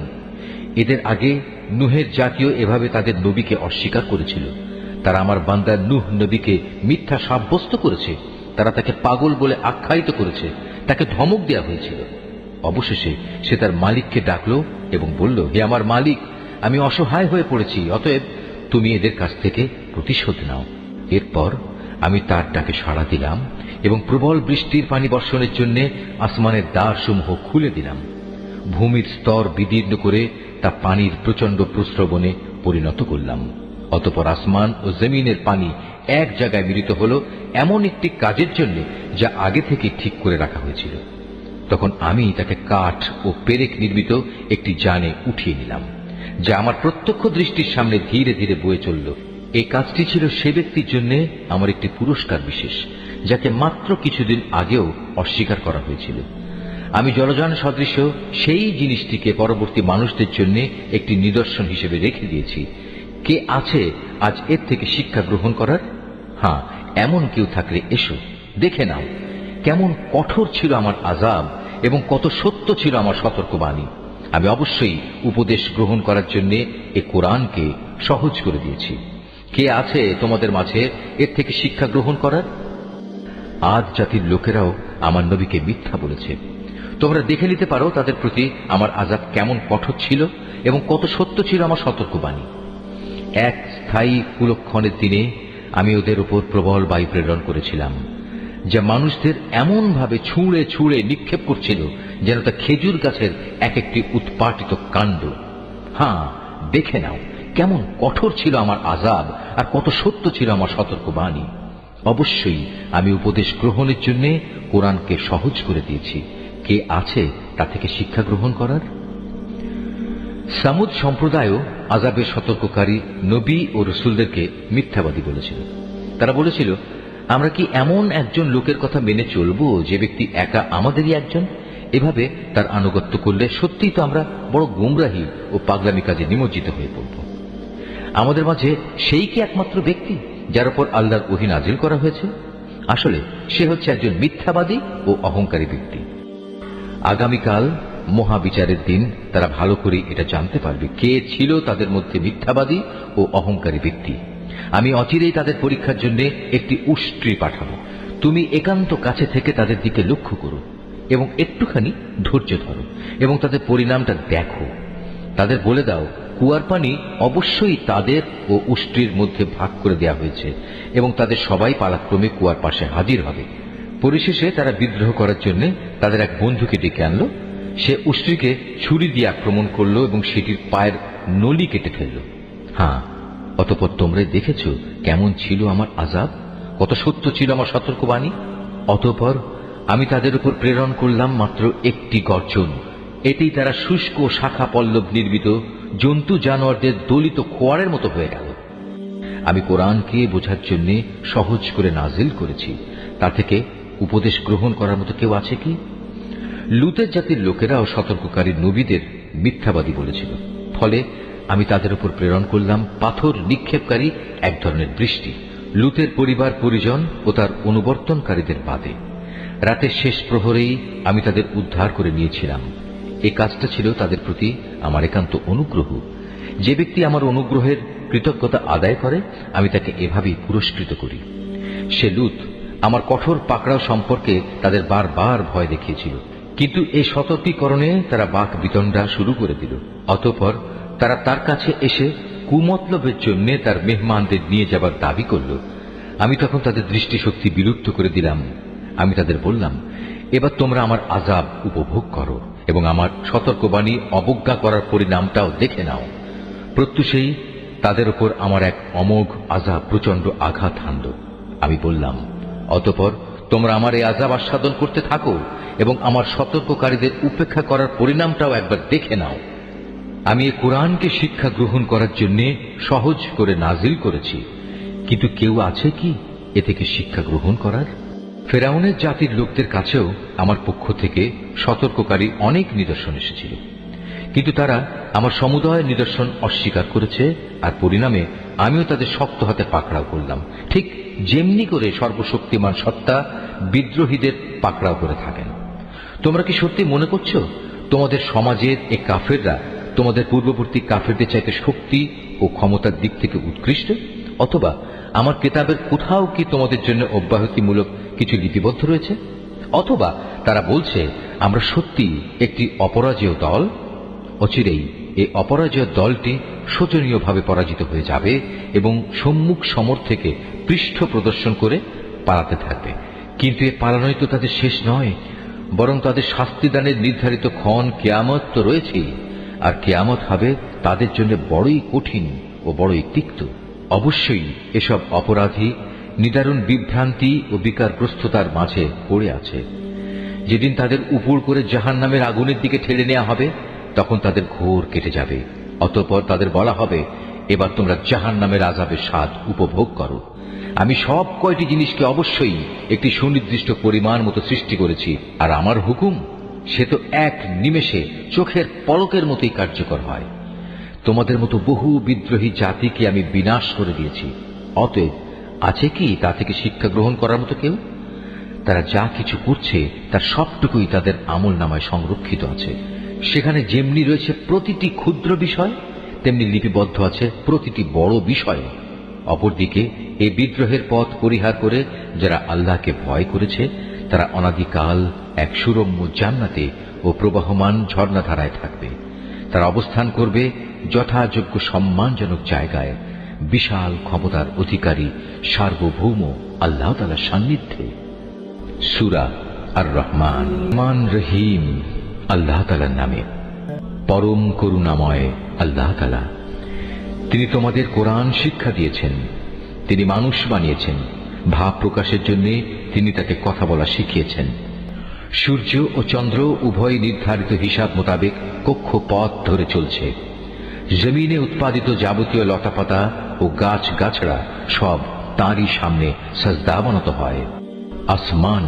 এদের আগে নূহের জাতীয় এভাবে তাদের নবীকে অস্বীকার করেছিল। তারা আমার বান্দা নূহ নবীকে মিথ্যা সাব্যস্ত করেছে, তারা তাকে পাগল বলে আখ্যায়িত করেছে, তাকে ধমক দেওয়া হয়েছিল। অবশেষে সে তার মালিককে ডাকল এবং বলল, হে আমার মালিক, আমি অসহায় হয়ে পড়েছি, অতএব তুমি এদের কাছ থেকে প্রতিশোধ নাও। এরপর আমি তার ডাকে সাড়া দিলাম এবং প্রবল বৃষ্টির পানি বর্ষণের জন্য আসমানের দ্বারসমূহ খুলে দিলাম। ভূমির স্তর বিদীর্ণ করে তা পানির প্রচন্ড প্রস্রবণে পরিণত করলাম। অতঃপর আসমান ও জমিনের পানি এক জায়গায় মিলিত হল এমন একটি কাজের জন্য যা আগে থেকে ঠিক করে রাখা হয়েছিল। তখন আমি তাকে কাঠ ও পেরেক নির্মিত একটি যানে উঠিয়ে নিলাম, যা আমার প্রত্যক্ষ দৃষ্টির সামনে ধীরে ধীরে বয়ে চলল। এই কাজটি ছিল সে ব্যক্তির জন্য আমার একটি পুরস্কার বিশেষ, যাকে মাত্র কিছুদিন আগেও অস্বীকার করা হয়েছিল। আমি জলযান সদৃশ সেই জিনিসটিকে পরবর্তী মানুষদের জন্য একটি নিদর্শন হিসেবে রেখে দিয়েছি। কে আছে আজ এর থেকে শিক্ষা গ্রহণ করার? হ্যাঁ, এমন কেউ থাকলে এসো, দেখে নাও কেমন কঠোর ছিল আমার আযাব এবং কত সত্য ছিল আমার সতর্কবাণী। আমি অবশ্যই উপদেশ গ্রহণ করার জন্য এ কোরআনকে সহজ করে দিয়েছি। কে আছে তোমাদের মাঝে এর থেকে শিক্ষা গ্রহণ করার? আদ জাতির লোকেরাও আমার নবীকে মিথ্যা বলেছে। তোমরা দেখে নিতে পারো তাদের প্রতি আমার আযাব কেমন কঠোর ছিল এবং কত সত্য ছিল আমার সতর্কবাণী। এক স্থায়ী কুলক্ষণের দিনে আমি ওদের উপর প্রবল বায়ু প্রেরণ করেছিলাম, যা মানুষদের এমন ভাবে ছুঁড়ে ছুঁড়ে নিক্ষেপ করছিল যেন তা খেজুর গাছের এক একটি উৎপাটিত কাণ্ড। হ্যাঁ, দেখে নাও কেমন কঠোর ছিল আমার আযাব আর কত সত্য ছিল আমার সতর্কবাণী। অবশ্যই আমি উপদেশ গ্রহণের জন্য কোরআনকে সহজ করে দিয়েছি। কে আছে তা থেকে শিক্ষা গ্রহণ করার? সামুদ সম্প্রদায়ও আযাবের সতর্ককারী নবী ও রসুলদেরকে মিথ্যাবাদী বলেছিল। তারা বলেছিল, আমরা কি এমন একজন লোকের কথা মেনে চলব যে ব্যক্তি একা আমাদেরই একজন? এভাবে তার আনুগত্য করলে সত্যিই তো আমরা বড় গুমরাহী ও পাগলামি কাজে নিমজ্জিত হয়ে পড়ব। আমাদের মাঝে সেই কি একমাত্র ব্যক্তি যার উপর আল্লাহর ওহী নাজিল করা হয়েছে? আসলে সে হচ্ছে একজন মিথ্যাবাদী ও অহংকারী ব্যক্তি। আগামীকাল মহাবিচারের দিন তারা ভালো করে এটা জানতে পারবে কে ছিল তাদের মধ্যে মিথ্যাবাদী ও অহংকারী ব্যক্তি। আমি অচিরেই তাদের পরীক্ষার জন্য একটি উষ্ট্রি পাঠাবো। তুমি একান্ত কাছে থেকে তাদের দিকে লক্ষ্য করো এবং একটুখানি ধৈর্য ধরো এবং তাদের পরিণামটা দেখো। তাদের বলে দাও, কুয়ার পানি অবশ্যই তাদের ও উষ্ট্রির মধ্যে ভাগ করে দেওয়া হয়েছে এবং তাদের সবাই পালাক্রমে কুয়ার পাশে হাজির হবে। পরিশেষে তারা বিদ্রোহ করার জন্য তাদের এক বন্ধুকে ডেকে আনলো। সে উষ্ট্রিকে ছুরি দিয়ে আক্রমণ করলো এবং সেটির পায়ের নলি কেটে ফেলল। হ্যাঁ, অতঃপর তোমরা দেখেছ কেমন ছিল আমার আযাব, কত সত্য ছিল আমার সতর্কবাণী। অতঃপর আমি তাদের উপর প্রেরণ করলাম মাত্র একটি গর্জন। এটি তারা শুষ্ক শাখা পল্লব নির্মিত জন্তু জানোয়ারদের দলিত খোয়ারের মতো হয়ে গেল। আমি কোরআনকে বোঝার জন্য সহজ করে নাজিল করেছি। তা থেকে উপদেশ গ্রহণ করার মতো কেউ আছে কি? লুতের জাতির লোকেরাও সতর্ককারী নবীদের মিথ্যাবাদী বলেছিল। ফলে আমি তাদের উপর প্রেরণ করলাম পাথর নিক্ষেপকারী এক ধরনের বৃষ্টি, লুতের পরিবার পরিজন ও তার অনুবর্তনকারীদের বাদে। রাতের শেষ প্রহরেই আমি তাদের উদ্ধার করে নিয়েছিলাম। এই কাজটা ছিল তাদের প্রতি আমার একান্ত অনুগ্রহ। যে ব্যক্তি আমার অনুগ্রহের কৃতজ্ঞতা আদায় করে আমি তাকে এভাবেই পুরস্কৃত করি। সে লুত আমার কঠোর পাকড়াও সম্পর্কে তাদের বারবার ভয় দেখিয়েছিল, কিন্তু এই সতর্কীকরণে তারা বাক বিতণ্ডা শুরু করে দিল। অতঃপর তারা তার কাছে এসে কুমতলবের জন্য তার মেহমানদের নিয়ে যাবার দাবি করল। আমি তখন তাদের দৃষ্টিশক্তি বিলুপ্ত করে দিলাম। আমি তাদের বললাম, এবার তোমরা আমার আযাব উপভোগ করো এবং আমার সতর্কবাণী অবজ্ঞা করার পরিণামটাও দেখে নাও। প্রত্যুষেই তাদের উপর আমার এক অমোঘ আযাব প্রচন্ড আঘাত হানল। আমি বললাম, অতঃপর তোমরা আমার এই আযাব আস্বাদন করতে থাকো এবং আমার সতর্ককারীদের উপেক্ষা করার পরিণামটাও একবার দেখে নাও। আমি এই কোরআনকে শিক্ষা গ্রহণ করার জন্য সহজ করে নাজিল করেছি, কিন্তু কেউ আছে কি এ থেকে শিক্ষা গ্রহণ করার? ফেরাউনের জাতির লোকদের কাছেও আমার পক্ষ থেকে সতর্ককারী অনেক নিদর্শন এসেছিল, কিন্তু তারা আমার সমুদয় নিদর্শন অস্বীকার করেছে, আর পরিণামে আমিও তাদের শক্ত হাতে পাকড়াও করলাম, ঠিক যেমনি করে সর্বশক্তিমান সত্তা বিদ্রোহীদের পাকড়াও করে থাকেন। তোমরা কি সত্যি মনে করছো তোমাদের সমাজের এই কাফেররা তোমাদের পূর্ববর্তী কাফেরদের চাইতে শক্তি ও ক্ষমতার দিক থেকে উৎকৃষ্ট? অথবা আমার কিতাবের কোথাও কি তোমাদের জন্য অব্যাহতিমূলক কিছু লিপিবদ্ধ রয়েছে? অথবা তারা বলছে আমরা সত্যি একটি অপরাজেয় দল। অচিরেই এই অপরাজেয় দলটি শোচনীয়ভাবে পরাজিত হয়ে যাবে এবং সম্মুখ সমর থেকে পৃষ্ঠ প্রদর্শন করে পালাতে থাকবে। কিন্তু এ পালানোই তো তাদের শেষ নয়, বরং তাদের শাস্তিদানের নির্ধারিত ক্ষণ কিয়ামত তো রয়েছেই, আর কিয়ামত হবে তাদের জন্য বড়ই কঠিন ও বড়ই তিক্ত। অবশ্যই এসব অপরাধী নিদারুণ বিভ্রান্তি ও বিকারগ্রস্ততার মাঝে পড়ে আছে। যেদিন তাদের উপর করে জাহান্নামের আগুনের দিকে ঠেলে নেওয়া হবে, তখন তাদের ঘোর কেটে যাবে। অতঃপর তাদের বলা হবে, এবার তোমরা জাহান্নামের আযাবের স্বাদ উপভোগ করো। আমি সব কয়টি জিনিসকে অবশ্যই একটি সুনির্দিষ্ট পরিমাণ মতো সৃষ্টি করেছি, আর আমার হুকুম সে তো এক নিমেষে চোখের পলকের মতোই কার্যকর হয়। তোমাদের মতো বহু বিদ্রোহী জাতিকে আমি বিনাশ করে দিয়েছি। অতএব আছে কি তা থেকে শিক্ষা গ্রহণ করার মতো কেউ? তারা যা কিছু করছে তার সবটুকুই তাদের আমল নামায় সংরক্ষিত আছে। সেখানে যেমনি রয়েছে প্রতিটি ক্ষুদ্র বিষয়, তেমনি লিপিবদ্ধ আছে প্রতিটি বড় বিষয়। অপরদিকে এই বিদ্রোহের পথ পরিহার করে যারা আল্লাহকে ভয় করেছে, তারা অনাদিকাল এক সুরম্য জান্নাতে ও প্রবাহমান ঝর্ণাধারায় থাকবে। তারা অবস্থান করবে যথাযোগ্য সম্মানজনক জায়গায়, বিশাল ক্ষমতার অধিকারী সার্বভৌম আল্লাহ তাআলার সান্নিধ্যে। সূরা আর রহমান। মান রহিম আল্লাহ তাআলার নামে। পরম করুণাময় আল্লাহ তাআলা। তিনি তোমাদের কোরআন শিক্ষা দিয়েছেন, তিনি মানুষ বানিয়েছেন, ভাব প্রকাশের জন্য তিনি তাকে কথা বলা শিখিয়েছেন। সূর্য ও চন্দ্র উভয় নির্ধারিত হিসাব মোতাবেক কক্ষপথ ধরে চলছে। জমিনে উৎপাদিত যাবতীয় লতাপাতা ও গাছ গাছড়া সব তাঁরই সামনে সাজদাবনত হয়। আসমান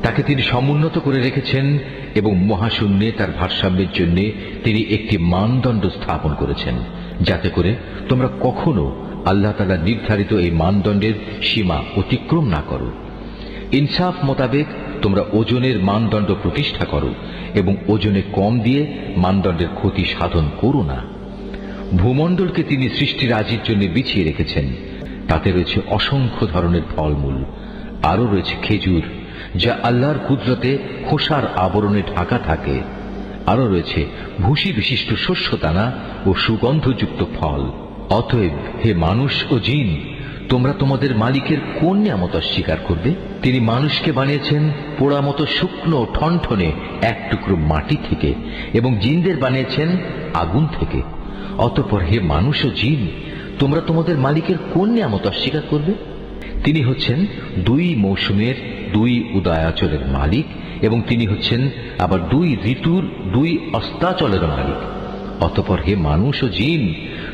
তাকে তিনি সমুন্নত করে রেখেছেন এবং মহাশূন্যে তার ভারসাম্যের জন্য তিনি একটি মানদণ্ড স্থাপন করেছেন, যাতে করে তোমরা কখনো আল্লাহ তাআলা নির্ধারিত এই মানদণ্ডের সীমা অতিক্রম না করো। ইনসাফ মোতাবেক তোমরা ওজনের মানদণ্ড প্রতিষ্ঠা করো এবং ওজনে কম দিয়ে মানদণ্ডের ক্ষতি সাধন করো না। ভূমণ্ডলকে তিনি সৃষ্টিরাজির জন্য বিছিয়ে রেখেছেন। তাতে রয়েছে অসংখ্য ধরনের ফলমূল, আরও রয়েছে খেজুর যা আল্লাহর কুদরতে খোসার আবরণে ঢাকা থাকে। আরও রয়েছে ভুসি বিশিষ্ট শস্যদানা ও সুগন্ধযুক্ত ফল। অতএব হে মানুষ ও জিন, তোমরা তোমাদের মালিকের কোন নিয়ামত অস্বীকার করবে? তিনি মানুষকে বানিয়েছেন পোড়া মতো শুকনো ঠনঠনে এক টুকরো মাটি থেকে এবং জিনদের বানিয়েছেন আগুন থেকে। অতঃপর হে মানুষ ও জিন, তোমরা তোমাদের মালিকের কোন নিয়ামত অস্বীকার করবে? তিনি হচ্ছেন দুই মৌসুমের দুই উদয়াচলের মালিক এবং তিনি হচ্ছেন আবার দুই ঋতুর দুই অস্তাচলের মালিক। অতঃপর হে মানুষ ও জিন,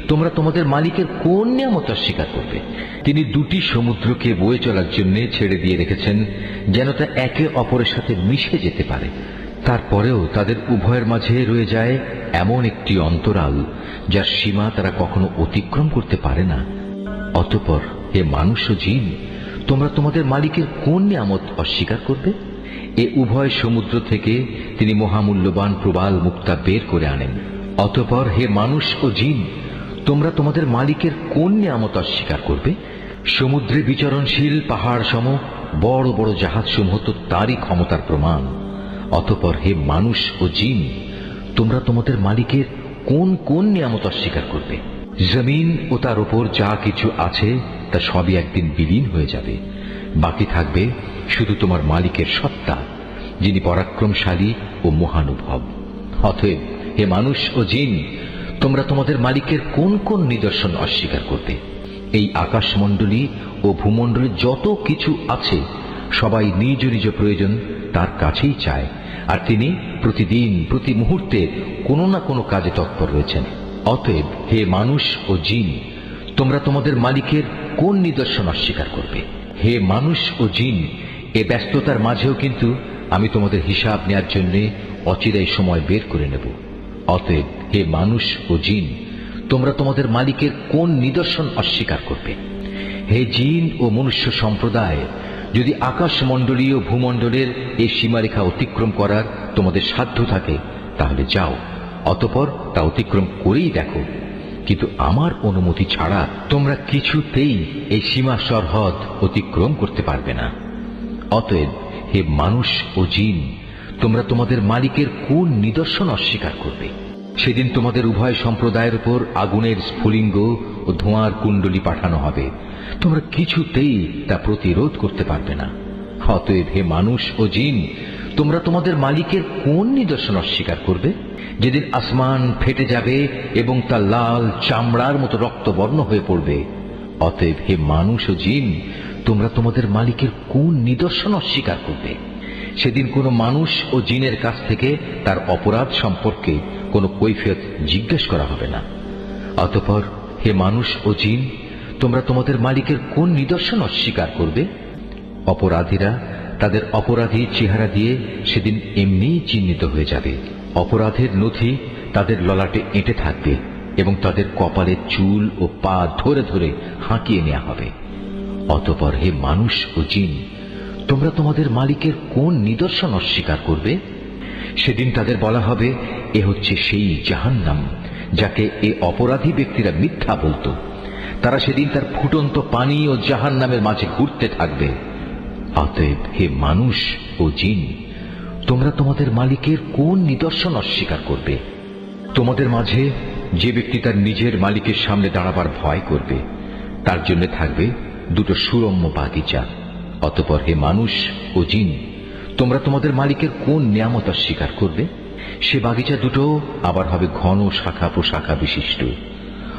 তোমরা তোমাদের মালিকের কোন নিয়ামত অস্বীকার করবে? তিনি দুটি সমুদ্রকে বয়ে চলার জন্য ছেড়ে দিয়ে রেখেছেন যেন তা একে অপরের সাথে মিশে যেতে পারে। তারপরেও তাদের উভয়ের মাঝে রয়ে যায় এমন একটি অন্তরাল যার সীমা তারা কখনো অতিক্রম করতে পারে না। অতঃপর হে মানুষ ও জিন, তোমরা তোমাদের মালিকের কোন নিয়ামত অস্বীকার করবে? এ উভয় সমুদ্র থেকে তিনি মহামূল্যবান প্রবাল মুক্তা বের করে আনেন। অতঃপর হে মানুষ ও জিন, তোমরা তোমাদের মালিকের কোন নিয়ামত অস্বীকার করবে? সমুদ্রে বিচরণশীল পাহাড় সম বড় বড় জাহাজসমূহ তো তারই ক্ষমতার প্রমাণ। অতঃপর হে মানুষ ও জিন, তোমরা তোমাদের মালিকের কোন কোন নিয়ামত অস্বীকার করবে? জমিন ও তার উপর যা কিছু আছে তা সবই একদিন বিলীন হয়ে যাবে। বাকি থাকবে শুধু তোমার মালিকের সত্তা, যিনি পরাক্রমশালী ও মহানুভব। অতএব হে মানুষ ও জিন, তোমরা তোমাদের মালিকের কোন কোন নিদর্শন অস্বীকার করবে? এই আকাশমণ্ডলী ও ভূমণ্ডলে যত কিছু আছে সবাই নিজ নিজ প্রয়োজন তার কাছেই চায়, আর তিনি প্রতিদিন প্রতি মুহূর্তে কোনো না কোনো কাজে তৎপর রয়েছেন। অতএব হে মানুষ ও জিন, তোমরা তোমাদের মালিকের কোন নিদর্শন অস্বীকার করবে? হে মানুষ ও জিন, এ ব্যস্ততার মাঝেও কিন্তু আমি তোমাদের হিসাব নেয়ার জন্য অচিরেই সময় বের করে নেব। অতএব হে মানুষ ও জিন, তোমরা তোমাদের মালিকের কোন নিদর্শন অস্বীকার করবে? হে জিন ও মনুষ্য সম্প্রদায়, যদি আকাশমণ্ডলীয় ভূমণ্ডলের এই সীমারেখা অতিক্রম করার তোমাদের সাধ্য থাকে তাহলে যাও, অতঃপর তা অতিক্রম করেই দেখো। কিন্তু আমার অনুমতি ছাড়া তোমরা কিছুতেই এই সীমা সরহদ অতিক্রম করতে পারবে না। অতএব হে মানুষ ও জিন, তোমরা তোমাদের মালিকের কোন নিদর্শন অস্বীকার করবে? সেদিন তোমাদের উভয় সম্প্রদায়ের উপর আগুনের স্ফুলিঙ্গ ও ধোঁয়ার কুণ্ডলী পাঠানো হবে, তোমরা কিছুতেই তা প্রতিরোধ করতে পারবে না। অতএব হে মানুষ ও জিন, তোমরা তোমাদের মালিকের কোন নিদর্শন অস্বীকার করবে? যেদিন আসমান ফেটে যাবে এবং তা লাল চামড়ার মতো রক্তবর্ণ হয়ে পড়বে। অতএব হে মানুষ ও জিন, তোমরা তোমাদের মালিকের কোন নিদর্শন অস্বীকার করবে? সেদিন কোনো মানুষ ও জিনের কাছ থেকে তার অপরাধ সম্পর্কে কোনো কৈফিয়ত জিজ্ঞেস করা হবে না। অতঃপর হে মানুষ ও জিন, তোমরা তোমাদের মালিকের কোন নিদর্শন অস্বীকার করবে? অপরাধীরা তাদের অপরাধী চেহারা দিয়ে সেদিন এমনিই চিহ্নিত হয়ে যাবে। অপরাধের নথি তাদের ললাটে এঁটে থাকবে এবং তাদের কপালের চুল ও পা ধরে ধরে হাঁকিয়ে নেওয়া হবে। অতঃপর হে মানুষ ও জিন, তোমরা তোমাদের মালিকের কোন নিদর্শন অস্বীকার করবে? সেদিন তাদের বলা হবে, এ হচ্ছে সেই জাহান্নাম যাকে এ অপরাধী ব্যক্তিরা মিথ্যা বলতো। তারা সেদিন তার ফুটন্ত পানি ও জাহান্নামের মাঝে ঘুরতে থাকবে। অতএব হে মানুষ ও জিন, তোমরা তোমাদের মালিকের কোন নিদর্শন অস্বীকার করবে? তোমাদের মাঝে যে ব্যক্তি তার নিজের মালিকের সামনে দাঁড়াবার ভয় করবে, তার জন্য থাকবে দুটো সুরম্য বাগিচা। অতঃপর হে মানুষ ও জিন, তোমরা তোমাদের মালিকের কোন নিয়ামত অস্বীকার করবে? সে বাগিচা দুটো আবার হবে ঘন শাখা প্রশাখা বিশিষ্ট।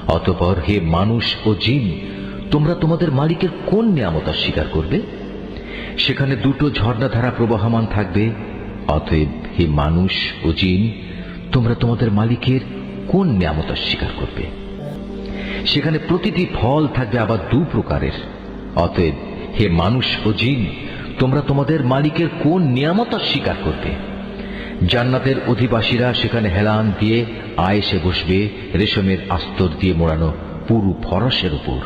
অতঃপর হে মানুষ ও জিন, তোমরা তোমাদের মালিকের কোন নিয়ামত অস্বীকার করবে? সেখানে দুটো ঝর্ণাধারা প্রবাহমান থাকবে, অতএব হে মানুষ ও জিন, তোমরা তোমাদের মালিকের কোন নিয়ামত অস্বীকার করবে? সেখানে প্রতিটি ফল থাকবে আবার দু প্রকারের। অতএব হে মানুষ ও জিন, তোমরা তোমাদের মালিকের কোন নিয়ামত অস্বীকার করবে? জান্নাতের অধিবাসীরা সেখানে হেলান দিয়ে আয়েসে বসবে রেশমের আস্তর দিয়ে মোড়ানো পুরু ফরসের উপর।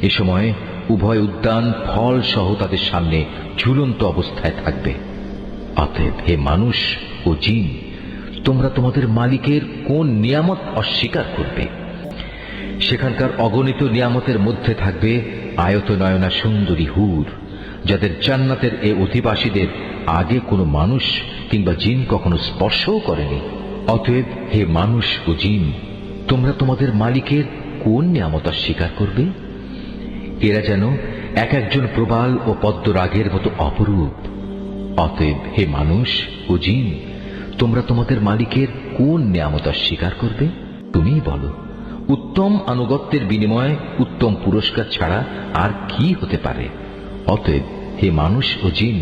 এ সময় উভয় উদ্যান ফল সহ তাদের সামনে ঝুলন্ত অবস্থায় থাকবে। অতএব হে মানুষ ও জিন, তোমরা তোমাদের মালিকের কোন নিয়ামত অস্বীকার করবে? সেখানকার অগণিত নিয়ামতের মধ্যে থাকবে আয়তনয়না সুন্দরী হুর, যাদের জান্নাতের এ অধিবাসীদের আগে কোনো মানুষ কিংবা জিন কখনো স্পর্শও করেনি। অতএব হে মানুষ ও জিন, তোমরা তোমাদের মালিকের কোন নিয়ামত অস্বীকার করবে? এরা যেন এক একজন প্রবাল ও পদ্মরাগের মতো অপরূপ। অতএব হে মানুষ ও জিন, তোমরা তোমাদের মালিকের কোন নিয়ামত অস্বীকার করবে? তুমিই বলো। উত্তম আনুগত্যের বিনিময়ে উত্তম পুরস্কার ছাড়া আর কি হতে পারে? অতএব হে মানুষ ও জিন,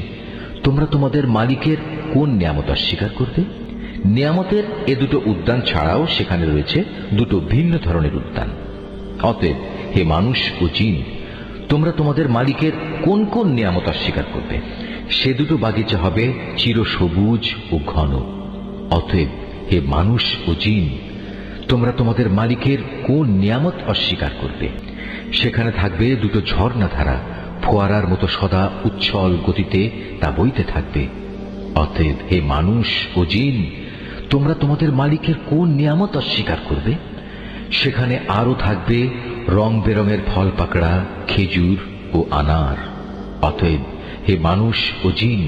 তোমরা তোমাদের মালিকের কোন নিয়ামত অস্বীকার করবে? নিয়ামতের এ দুটো উদ্যান ছাড়াও সেখানে রয়েছে দুটো ভিন্ন ধরনের উদ্যান। অতএব হে মানুষ ও জিন, তোমরা তোমাদের মালিকের কোন কোন নিয়ামত অস্বীকার করবে? সে দুটো বাগিচা হবে চিরসবুজ ও ঘন। অতএব হে মানুষ ও জিন, তোমরা তোমাদের মালিকের কোন নিয়ামত অস্বীকার করবে? সেখানে থাকবে দুটো ঝর্ণা ধারা, ফোয়ারার মতো সদা উচ্ছল গতিতে তা বইতে থাকবে। অতএব হে মানুষ ও জিন, তোমরা তোমাদের মালিকের কোন নিয়ামত অস্বীকার করবে? সেখানে আরো থাকবে রং বেরঙের ফল পাকড়া খেজুর ও আনার। অতএব হে মানুষ ও জিন,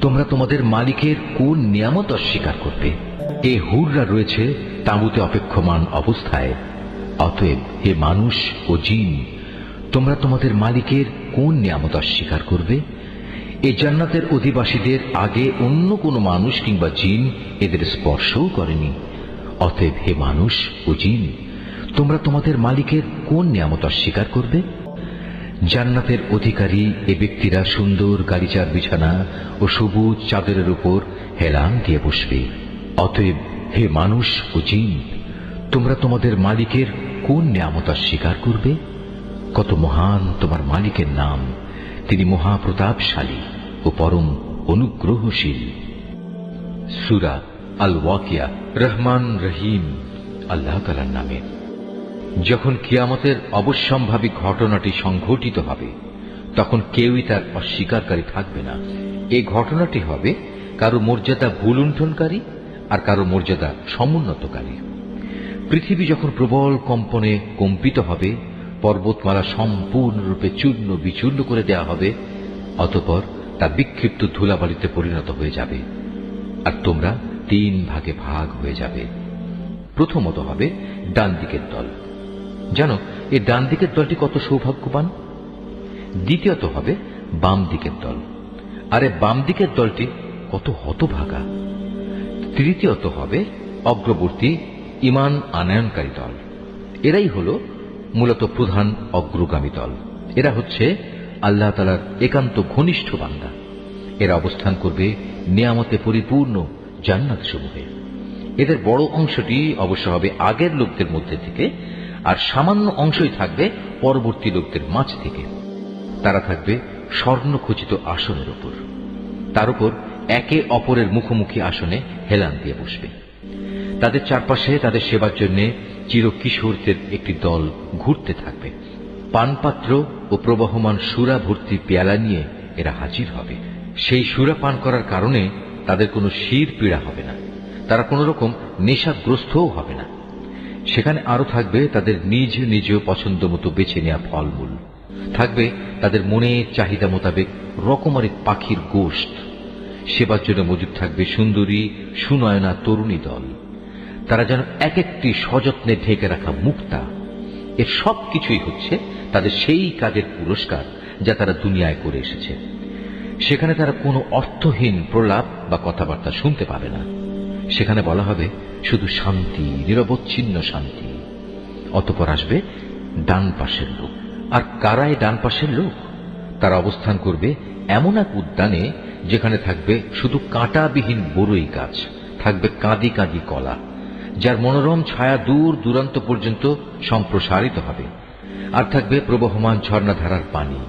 তোমরা তোমাদের মালিকের কোন নিয়ামত অস্বীকার করবে? এ হুররা রয়েছে তাঁবুতে অপেক্ষমান অবস্থায়। অতএব হে মানুষ ও জিন, তোমরা তোমাদের মালিকের কোন নিয়ামত অস্বীকার করবে? এ জান্নাতের অধিবাসীদের আগে অন্য কোনো মানুষ কিংবা জিন এদের স্পর্শও করেনি। অতএব হে মানুষ ও জিন, তোমরা তোমাদের মালিকের কোন নিয়ামত অস্বীকার করবে? জান্নাতের অধিকারী এ ব্যক্তিরা সুন্দর গালিচার বিছানা ও সবুজ চাদরের উপর হেলান দিয়ে বসবে। অতএব হে মানুষ ও জিন, তোমরা তোমাদের মালিকের কোন নিয়ামত অস্বীকার করবে? কত মহান তোমার মালিকের নাম! তিনি মহাপ্রতাপশালী ও পরম অনুগ্রহশীল। সূরা আল ওয়াকিয়া। রহমান রহিম আল্লাহ তাআলার নামে। যখন কিয়ামতের অবশ্যম্ভাবী ঘটনাটি সংঘটিত হবে, তখন কেউই তার অস্বীকারী থাকবে না। এই ঘটনাটি হবে কারো মর্যাদা ভুলুণ্ঠনকারী আর কারো মর্যাদা সমুন্নতকারী। পৃথিবী যখন প্রবল কম্পনে কম্পিত হবে, পর্বতমালা সম্পূর্ণরূপে চূর্ণ বিচূর্ণ করে দেওয়া হবে, অতঃপর তা বিক্ষিপ্ত ধুলাবালিতে পরিণত হয়ে যাবে, আর তোমরা 3 ভাগে ভাগ হয়ে যাবে। প্রথমত হবে ডান দিকের দল। জানো এই ডান দিকের দলটি কত সৌভাগ্যবান। দ্বিতীয়ত হবে বাম দিকের দল, আরে বাম দিকের দলটি কত হতভাগা। তৃতীয়ত হবে অগ্রবর্তী ঈমান আনয়নকারী দল। এরাই হল মূলত প্রধান অগ্রগামী দল। এরা হচ্ছে আল্লাহ তাআলার একান্ত ঘনিষ্ঠ বান্দা। এরা অবস্থান করবে নিয়ামতে পরিপূর্ণ জান্নাত সমূহে। এদের বড় অংশটি অবশ্য হবে আগের লোকদের মধ্যে থেকে, আর সামান্য অংশই থাকবে পরবর্তী লোকদের মাঝ থেকে। তারা থাকবে স্বর্ণখচিত আসনের উপর, তার উপর একে অপরের মুখোমুখি আসনে হেলান দিয়ে বসবে। তাদের চারপাশে তাদের সেবার জন্য চিরকিশোরদের একটি দল ঘুরতে থাকবে। পানপাত্র ও প্রবহমান সুরা ভর্তি পেয়ালা নিয়ে এরা হাজির হবে। সেই সুরা পান করার কারণে তাদের কোনো শির পীড়া হবে না, তারা কোন রকম নেশাগ্রস্তও হবে না। সেখানে আরো থাকবে তাদের নিজ নিজ পছন্দ মতো বেছে নেওয়া ফলমূল, থাকবে তাদের মনের চাহিদা মোতাবেক রকমারি পাখির গোশত। সেবার জন্য মজুদ থাকবে সুন্দরী সুনয়না তরুণী দল। তারা যেন এক একটি সযত্নে ঢেকে রাখা মুক্তা। এর সব কিছুই হচ্ছে তাদের সেই কাজের পুরস্কার যা তারা দুনিয়ায় করে এসেছে। সেখানে তারা কোনো অর্থহীন প্রলাপ বা কথাবার্তা শুনতে পাবে না। সেখানে বলা হবে শুধু শান্তি, নিরবচ্ছিন্ন শান্তি। অতঃপর আসবে ডান পাশের লোক। আর কারাই ডান পাশের লোক? তারা অবস্থান করবে এমন এক উদ্যানে যেখানে থাকবে শুধু কাঁটাবিহীন বড়ই গাছ, থাকবে কাঁদি কাঁদি কলা, যার মনোরম ছায়া দূর দূরান্ত পর্যন্ত সম্প্রসারিত হবে, আর থাকবে প্রবহমান ঝর্ণাধারার পানি,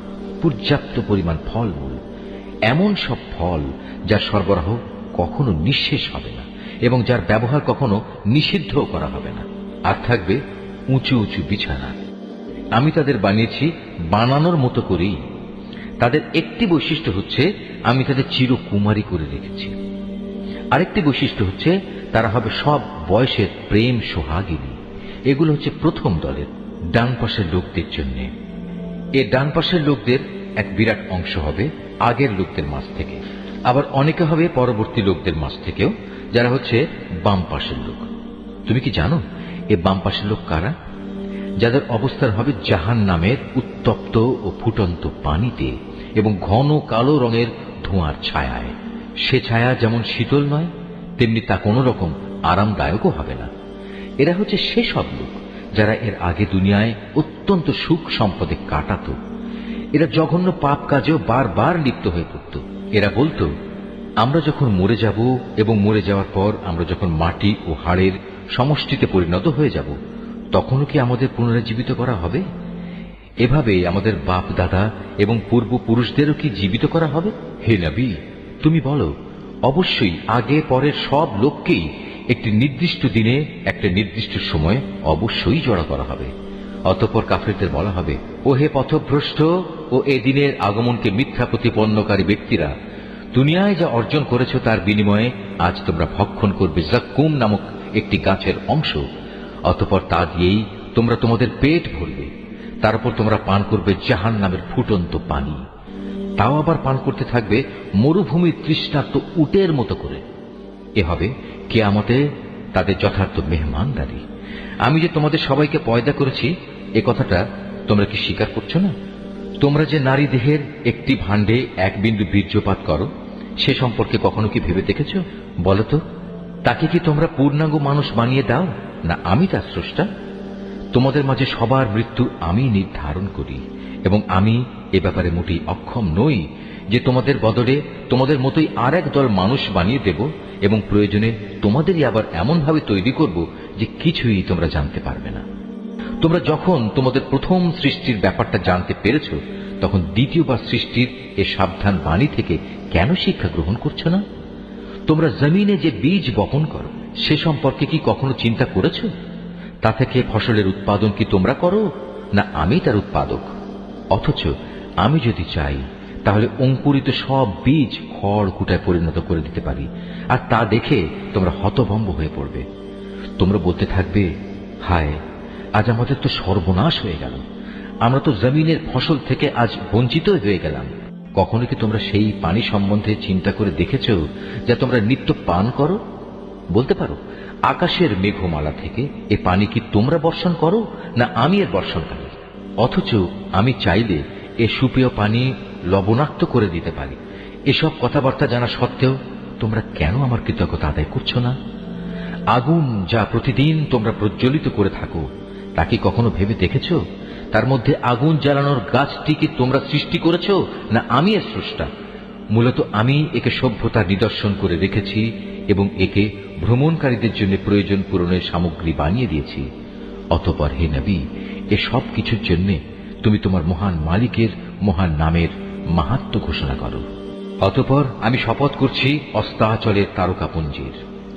পর্যাপ্ত পরিমাণ ফলমূল, এমন সব ফল যার সরবরাহ কখনো নিঃশেষ হবে না এবং যার ব্যবহার কখনো নিষিদ্ধ করা হবে না। আর থাকবে উঁচু উঁচু বিছানা। আমি তাদের বানিয়েছি বানানোর মতো করেই। তাদের একটি বৈশিষ্ট্য হচ্ছে আমি তাদের চিরকুমারী করে রেখেছি। আরেকটি বৈশিষ্ট্য হচ্ছে তারা হবে সব বয়সের প্রেম সোহাগিনী। এগুলো হচ্ছে প্রথম দলের ডান পাশের লোকদের জন্য। এ ডান পাশের লোকদের এক বিরাট অংশ হবে আগের লোকদের মাঝ থেকে, আবার অনেকে হবে পরবর্তী লোকদের মাঝ থেকেও, যারা হচ্ছে বাম পাশের লোক। তুমি কি জানো এ বাম পাশের লোক কারা? যাদের অবস্থান হবে জাহান্নামের উত্তপ্ত ও ফুটন্ত পানিতে এবং ঘন কালো রঙের ধোঁয়ার ছায়ায়। সে ছায়া যেমন শীতল নয়, তেমনি তা কোনো রকম আরামদায়কও হবে না। এরা হচ্ছে সেসব লোক যারা এর আগে দুনিয়ায় অত্যন্ত সুখ সম্পদে কাটাত। এরা জঘন্য পাপ কাজেও বারবার লিপ্ত হয়ে পড়ত। এরা বলতো, আমরা যখন মরে যাব এবং মরে যাওয়ার পর আমরা যখন মাটি ও হাড়ের সমষ্টিতে পরিণত হয়ে যাব, তখনও কি আমাদের পুনরুজ্জীবিত করা হবে? এভাবে আমাদের বাপ দাদা এবং পূর্বপুরুষদেরও কি জীবিত করা হবে? হে নবী, তুমি বলো, অবশ্যই আগে পরের সব লোককেই একটি নির্দিষ্ট দিনে একটা নির্দিষ্ট সময়ে অবশ্যই জড়া করা হবে। অতঃপর কাফেরদের বলা হবে, ও হে পথভ্রষ্ট ও এ দিনের আগমনকে মিথ্যা প্রতিপন্নকারী ব্যক্তিরা, দুনিয়ায় যা অর্জন করেছ তার বিনিময়ে আজ তোমরা ভক্ষণ করবে জাক্কুম নামক একটি গাছের অংশ। অতঃপর তা দিয়েই তোমরা তোমাদের পেট ভরবে। তারপর তোমরা পান করবে জাহান্নামের ফুটন্ত পানি। তাও আবার পান করতে থাকবে মরুভূমির তৃষ্ণার্ত উটের মতো করে। এ হবে কিয়ামতে তাদের যথার্থ মেহমানদারি। আমি যে তোমাদের সবাইকে পয়দা করেছি, এ কথাটা তোমরা কি স্বীকার করছো না? তোমরা যে নারী দেহের একটি ভাণ্ডে এক বিন্দু বীর্যপাত করো, সে সম্পর্কে কখনো কি ভেবে দেখেছ? বলো তো, তাকে কি তোমরা পূর্ণাঙ্গ মানুষ বানিয়ে দাও, না আমি তার স্রষ্টা? তোমাদের মাঝে সবার মৃত্যু আমি নির্ধারণ করি এবং আমি এ ব্যাপারে মোটেই অক্ষম নই যে তোমাদের বদলে তোমাদের মতোই আর এক দল মানুষ বানিয়ে দেব এবং প্রয়োজনে তোমাদেরই আবার এমন ভাবে তৈরি করব যে কিছুই তোমরা জানতে পারবে না। তোমরা যখন তোমাদের প্রথম সৃষ্টির ব্যাপারটা জানতে পেরেছ, তখন দ্বিতীয়বার সৃষ্টির এ সাবধান বাণী থেকে কেন শিক্ষা গ্রহণ করছো না? তোমরা জমিনে যে বীজ বপন করো, সে সম্পর্কে কি কখনো চিন্তা করেছ? তা থেকে ফসলের উৎপাদন কি তোমরা করো, না আমি তার উৎপাদক? অথচ আমি যদি চাই তাহলে অঙ্কুরিত সব বীজ খড় কুটায় পরিণত করে দিতে পারি, আর তা দেখে তোমরা হতভম্ব হয়ে পড়বে। তোমরা বলতে থাকবে, হায়, আজ আমাদের তো সর্বনাশ হয়ে গেল, আমরা তো জমিনের ফসল থেকে আজ বঞ্চিত হয়ে গেলাম। কখনো কি তোমরা সেই পানি সম্বন্ধে চিন্তা করে দেখেছ যা তোমরা নিত্য পান করো? বলতে পারো, আকাশের মেঘমালা থেকে এ পানি কি তোমরা বর্ষণ করো, না আমি এর বর্ষণকারী? অথচ আমি চাইলে এ সুপেয় পানি লবণাক্ত করে দিতে পারি। এসব কথাবার্তা জানা সত্ত্বেও তোমরা কেন আমার কৃতজ্ঞতা আদায় করছো না? আগুন যা প্রতিদিন তোমরা প্রজ্বলিত করে থাকো, তা কি কখনো ভেবে দেখেছ তার মধ্যে আগুন জ্বালানোর গাছটি কি তোমরা সৃষ্টি করেছ, না আমি এর স্রষ্টা? মূলত আমি একে সভ্যতার নিদর্শন করে রেখেছি এবং একে ভ্রমণকারীদের জন্য প্রয়োজন পূরণের সামগ্রী বানিয়ে দিয়েছি। অতঃপর হে নবী, এ সব কিছুর জন্য তুমি তোমার মহান মালিকের মহান নামের মাহাত্ম্য ঘোষণা করো। অতঃপর আমি শপথ করছি অস্তাচলের তারকাপুঞ্জের,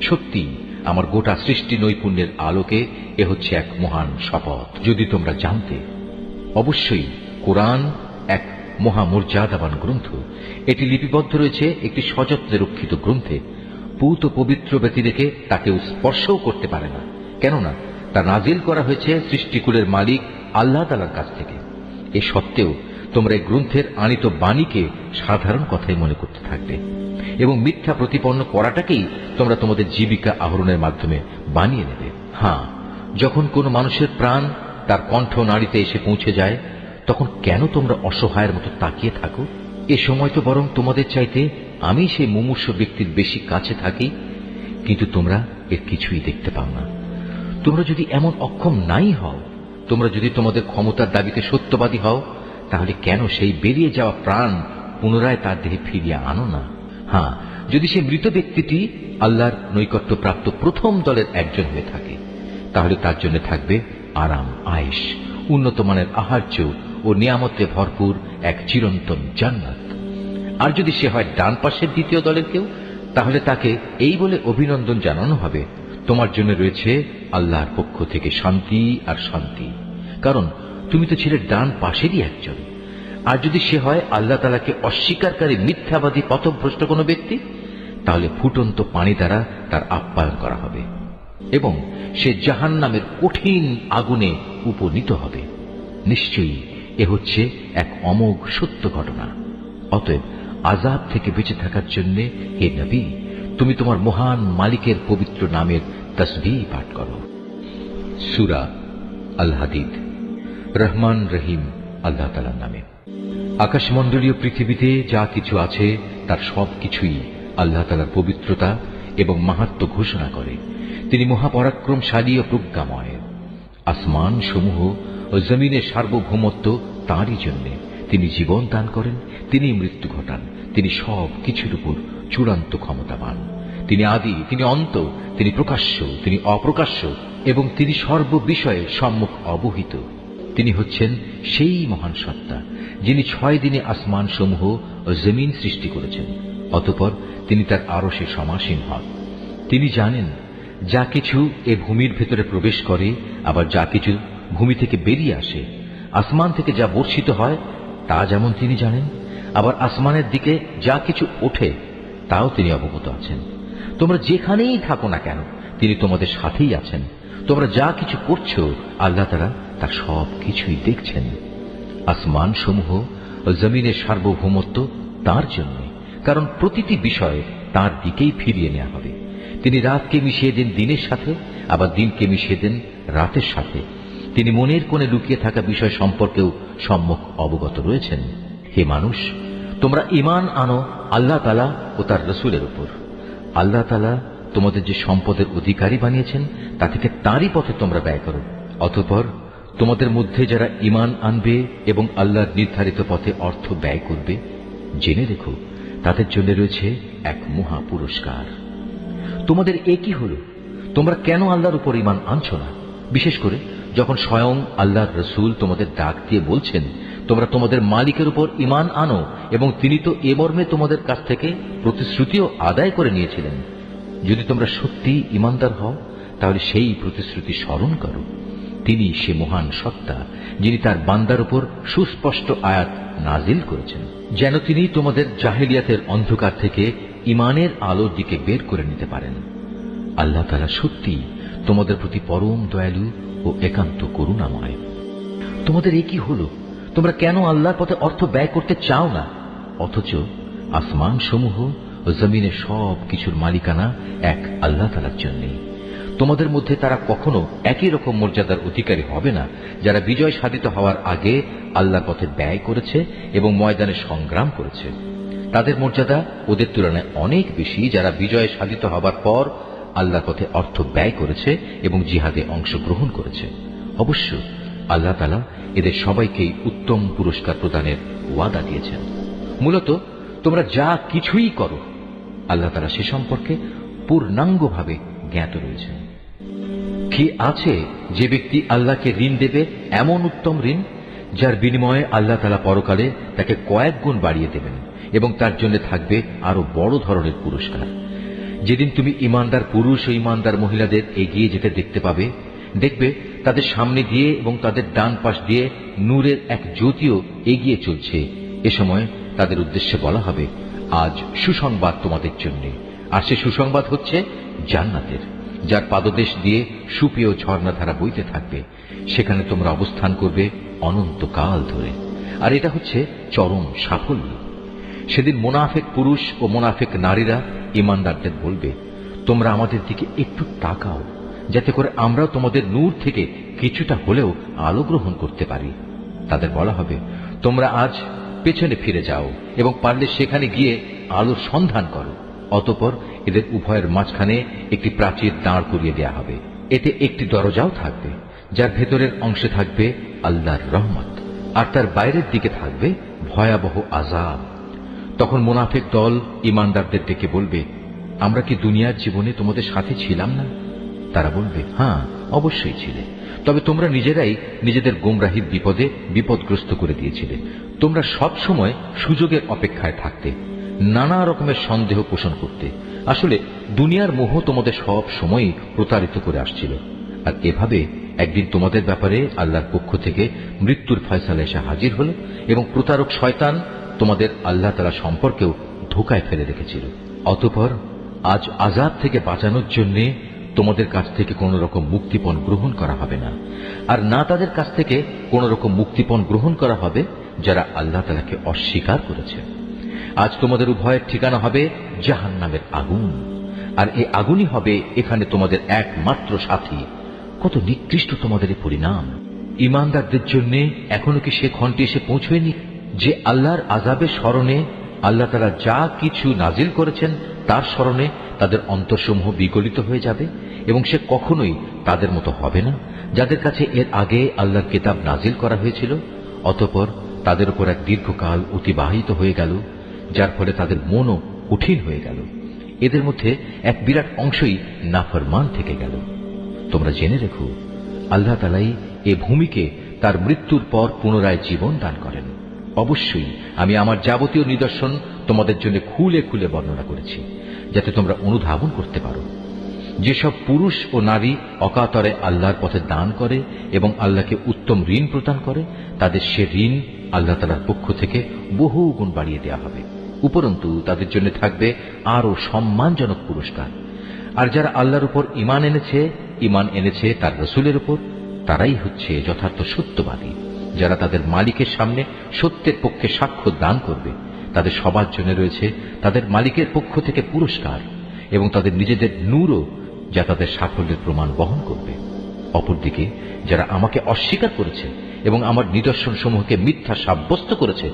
সত্যি আমার গোটা সৃষ্টি নৈপুণ্যের আলোকে এ হচ্ছে এক মহান শপথ। যদি তোমরা জানতে, অবশ্যই কোরআন এক মহামর্যাদাবান গ্রন্থ। এটি লিপিবদ্ধ রয়েছে একটি সযত্নে রক্ষিত গ্রন্থে। পূত পবিত্র ব্যতি রেখে তাকেও স্পর্শও করতে পারে না, কেননা তা নাজিল করা হয়েছে সৃষ্টিকুলের মালিক আল্লাহ তাআলার কাছ থেকে। এ সত্ত্বেও তোমরা এই গ্রন্থের আনিত বাণীকে সাধারণ কথাই মনে করতে থাকবে এবং মিথ্যা প্রতিপন্ন করাটাকেই তোমরা তোমাদের জীবিকা আহরণের মাধ্যমে বানিয়ে নেবে। হ্যাঁ, যখন কোনো মানুষের প্রাণ তার কণ্ঠ নাড়িতে এসে পৌঁছে যায়, তখন কেন তোমরা অসহায়ের মতো তাকিয়ে থাকো? এ সময় তো বরং তোমাদের চাইতে আমি সেই মুমূর্ষ ব্যক্তির বেশি কাছে থাকি, কিন্তু তোমরা এর কিছুই দেখতে পাও না। তোমরা যদি এমন অক্ষম নাই হও, তোমরা যদি তোমাদের ক্ষমতার দাবিতে সত্যবাদী হও, তাহলে কেন সেই বেরিয়ে যাওয়া প্রাণ পুনরায় তার দেহে ফিরিয়ে আনো না? হ্যাঁ, যদি সে মৃত ব্যক্তিটি আল্লাহর নৈকট্যপ্রাপ্ত প্রথম দলের একজন হয়ে থাকে, তাহলে তার জন্য থাকবে আরাম, আয়েশ, উন্নত মানের আহার্য ও নিয়ামতে ভরপুর এক চিরন্তন জান্নাত। আর যদি সে হয় ডান পাশের দ্বিতীয় দলের কেউ, তাহলে তাকে এই বলে অভিনন্দন জানানো হবে, তোমার জন্য রয়েছে আল্লাহর পক্ষ থেকে শান্তি আর শান্তি, কারণ তুমি তো ছিলে ডান পাশেরই একজন। আর যদি সে হয় আল্লাহ তাআলাকে অস্বীকারী, মিথ্যাবাদী, পথভ্রষ্ট কোনো ব্যক্তি, তাহলে ফুটন্ত পানি দ্বারা তার আপ্যায়ন করা হবে এবং সে জাহান্নামের কঠিন আগুনে উপনীত হবে। নিশ্চয়ই এ হচ্ছে এক অমোঘ সত্য ঘটনা। অতএব আযাব থেকে বেঁচে থাকার জন্য হে নবী, তুমি তোমার মহান মালিকের পবিত্র নামের তাসবিহ পাঠ করো। সূরা আল হাদিদ। রহমান রহিম আল্লাহ তাআলার নামে। আকাশমণ্ডলীয় পৃথিবীতে যা কিছু আছে তার সব কিছুই আল্লাহ তাআলার পবিত্রতা এবং মাহাত্ম্য ঘোষণা করে। তিনি মহাপরাক্রমশালী ও প্রজ্ঞাময়। আসমান সমূহ ও জমিনের সার্বভৌমত্ব তাঁরই জন্য। তিনি জীবন দান করেন, তিনি মৃত্যু ঘটান, তিনি সব কিছুর উপর চূড়ান্ত ক্ষমতাবান। তিনি আদি, তিনি অন্ত, তিনি প্রকাশ্য, তিনি অপ্রকাশ্য এবং তিনি সর্ববিষয়ে সম্মুখ অবহিত। তিনি হচ্ছেন সেই মহান সত্তা যিনি 6 দিনে আসমান সমূহ ও জমিন সৃষ্টি করেছেন। অতঃপর তিনি তার আরশে সমাসীন হন। তিনি জানেন যা কিছু এ ভূমির ভেতরে প্রবেশ করে, আবার যা কিছু ভূমি থেকে বেরিয়ে আসে। আসমান থেকে যা বর্ষিত হয় তা যেমন তিনি জানেন, আবার আসমানের দিকে যা কিছু ওঠে তাও তিনি অবগত আছেন। তোমরা যেখানেই থাকো না কেন তিনি তোমাদের সাথেই আছেন। তোমরা যা কিছু করছো আল্লাহ তাআলা তার সব কিছুই দেখছেন। আসমান সমূহ ও জমিনের সার্বভৌমত্ব তার জন্য, কারণ প্রতিটি বিষয় তার দিকেই ফিরিয়ে নেওয়া হবে। তিনি রাতকে মিশিয়ে দেন দিনের সাথে, আবার দিনকে মিশিয়ে দেন রাতের সাথে। তিনি মনের কোণে লুকিয়ে থাকা বিষয় সম্পর্কেও সম্যক অবগত রয়েছেন। হে মানুষ, তোমরা ঈমান আনো আল্লাহ তাআলা ও তার রাসূলের উপর। আল্লাহ তাআলা তোমাদের যে সম্পদের অধিকারী বানিয়েছেন তা থেকে তারই পথে তোমরা ব্যয় করো। অতঃপর তোমাদের মধ্যে যারা ঈমান আনবে এবং আল্লাহর নির্ধারিত পথে অর্থ ব্যয় করবে, জেনে রেখো তাদের জন্য রয়েছে এক মহা পুরস্কার। তোমাদের একই হলো, তোমরা কেন আল্লাহর উপর ঈমান আনছো না? বিশেষ করে যখন স্বয়ং আল্লাহর রাসূল তোমাদের ডাক দিয়ে বলছেন তোমরা তোমাদের মালিকের উপর ঈমান আনো, এবং তিনি তো এ মর্মে তোমাদের কাছ থেকে প্রতিশ্রুতিও আদায় করে নিয়েছিলেন। যদি তোমরা সত্যি ঈমানদার হও তাহলে সেই প্রতিশ্রুতি স্মরণ করো। তিনি সে মহান সত্তা যিনি তার বান্দার উপর সুস্পষ্ট আয়াত নাজিল করেছেন, যেন তিনি তোমাদের জাহেলিয়াতের অন্ধকার থেকে ঈমানের আলোর দিকে বের করে নিতে পারেন। আল্লাহ তাআলা সত্যি তোমাদের প্রতি পরম দয়ালু ও একান্ত করুণাময়। তোমাদের একই হলো, তোমরা কেন আল্লাহর পথে অর্থ ব্যয় করতে চাও না, অথচ আসমান সমূহ ও জমিনের সব কিছুর মালিকানা এক আল্লাহ তাআলার জন্যই। তোমাদের মধ্যে তারা কখনো একই রকম মর্যাদার অধিকারী হবে না যারা বিজয় সাধিত হওয়ার আগে আল্লাহর পথে ব্যয় করেছে এবং ময়দানে সংগ্রাম করেছে। তাদের মর্যাদা ওদের তুলনায় অনেক বেশি যারা বিজয় সাধিত হবার পর আল্লাহর পথে অর্থ ব্যয় করেছে এবং জিহাদে অংশগ্রহণ করেছে। অবশ্য আল্লাহ তাআলা এদের সবাইকেই উত্তম পুরস্কার প্রদানের ওয়াদা দিয়েছেন। মূলত তোমরা যা কিছুই করো আল্লাহ তাআলা সে সম্পর্কে পূর্ণাঙ্গভাবে জ্ঞাত রয়েছেন। কি আছে যে ব্যক্তি আল্লাহকে ঋণ দেবে, এমন উত্তম ঋণ যার বিনিময়ে আল্লাহ তাআলা পরকালে তাকে কয়েক গুণ বাড়িয়ে দেবেন এবং তার জন্য থাকবে আরো বড় ধরনের পুরস্কার। যেদিন তুমি ঈমানদার পুরুষ ও ঈমানদার মহিলাদের এগিয়ে যেতে দেখতে পাবে, দেখবে তাদের সামনে দিয়ে এবং তাদের ডান পাশ দিয়ে নূরের এক জ্যোতিও এগিয়ে চলছে। এ সময় তাদের উদ্দেশ্যে বলা হবে, আজ সুসংবাদ তোমাদের জন্য। আর সে সুসংবাদ হচ্ছে জান্নাতের, যার পাদদেশ দিয়ে সুপেয় ঝর্ণাধারা বইতে থাকবে। সেখানে তোমরা অবস্থান করবে অনন্তকাল ধরে। আর এটা হচ্ছে চরম সাফল্য। সেদিন মুনাফিক পুরুষ ও মুনাফিক নারীরা ঈমানদারদের বলবে, তোমরা আমাদের দিকে একটু তাকাও, যাতে করে আমরা তোমাদের নূর থেকে কিছুটা হলেও আলো গ্রহণ করতে পারি। তাদের বলা হবে, তোমরা আজ পেছনে ফিরে যাও এবং পারলে সেখানে গিয়ে আলোর সন্ধান করো। অতঃপর এদের উভয়ের মাঝখানে একটি প্রাচীর দাঁড় করিয়ে দেয়া হবে। এতে একটি দরজাও থাকবে, যার ভেতরের অংশে থাকবে আল্লাহর রহমত, আর তার বাইরের দিকে থাকবে ভয়াবহ আযাব। তখন মুনাফিক দল ঈমানদারদের ডেকে বলবে, আমরা কি দুনিয়ার জীবনে তোমাদের সাথে ছিলাম না? তারা বলবে, হ্যাঁ, অবশ্যই ছিলে। তবে তোমরা নিজেরাই নিজেদের গোমরাহির বিপদে বিপদগ্রস্ত করে দিয়েছিলে। তোমরা সব সময় সুযোগের অপেক্ষায় থাকতে, নানা রকমের সন্দেহ পোষণ করতে। আসলে দুনিয়ার মোহ তোমাদের সব সময়ই প্রতারিত করে আসছিল। আর এভাবে একদিন তোমাদের ব্যাপারে আল্লাহর পক্ষ থেকে মৃত্যুর ফয়সালা এসে হাজির হল এবং প্রতারক শয়তান তোমাদের আল্লাহ তাআলা সম্পর্কেও ধোঁকায় ফেলে রেখেছিল। অতঃপর আজ আযাব থেকে বাঁচানোর জন্য তোমাদের কাছ থেকে কোন রকম মুক্তিপণ গ্রহণ করা হবে না, আর না তাদের কাছ থেকে কোন রকম মুক্তিপণ গ্রহণ করা হবে যারা আল্লাহ তাআলাকে অস্বীকার করেছে। আজ তোমাদের উভয়ের ঠিকানা হবে জাহান্নামের আগুন, আর এই আগুনই হবে এখানে তোমাদের একমাত্র সাথী। কত নিকৃষ্ট তোমাদের এই পরিণাম! ঈমানদারদের জন্য এখনো কি সে ক্ষণটি এসে পৌঁছয়নি যে আল্লাহর আযাবের স্মরণে আল্লাহ তাআলা যা কিছু নাজিল করেছেন তার স্মরণে তাদের অন্তরসমূহ বিগলিত হয়ে যাবে এবং সে কখনোই তাদের মতো হবে না যাদের কাছে এর আগে আল্লাহর কিতাব নাজিল করা হয়েছিল। অতঃপর তাদের উপর এক দীর্ঘকাল অতিবাহিত হয়ে গেল, যার ফলে তাদের মনও কঠিন হয়ে গেল। এদের মধ্যে এক বিরাট অংশই নাফরমান থেকে গেল। তোমরা জেনে রেখো, আল্লাহ তাআলাই এ ভূমিকে তার মৃত্যুর পর পুনরায় জীবন দান করেন। অবশ্যই আমি আমার যাবতীয় নিদর্শন তোমাদের জন্য খুলে খুলে বর্ণনা করেছি, যাতে তোমরা অনুধাবন করতে পারো। যেসব পুরুষ ও নারী অকাতরে আল্লাহর পথে দান করে এবং আল্লাহকে উত্তম ঋণ প্রদান করে, তাদের সে ঋণ আল্লাহ তাআলার পক্ষ থেকে বহু গুণ বাড়িয়ে দেওয়া হবে। উপরন্তু তাদের জন্য থাকবে আরো সম্মানজনক পুরস্কার। আর যারা আল্লাহর উপর ঈমান এনেছে তার রাসূলের উপর, তারাই হচ্ছে যথার্থ সত্যবাদী, যারা তাদের মালিকের সামনে সত্যের পক্ষে সাক্ষ্য দান করবে। তাদের সবার জন্য রয়েছে তাদের মালিকের পক্ষ থেকে পুরস্কার এবং তাদের নিজেদের নূরও, যা তাদের সাফল্যের প্রমাণ বহন করবে। অপরদিকে যারা আমাকে অস্বীকার করেছে এবং আমার নিদর্শন সমূহকে মিথ্যা সাব্যস্ত করেছে,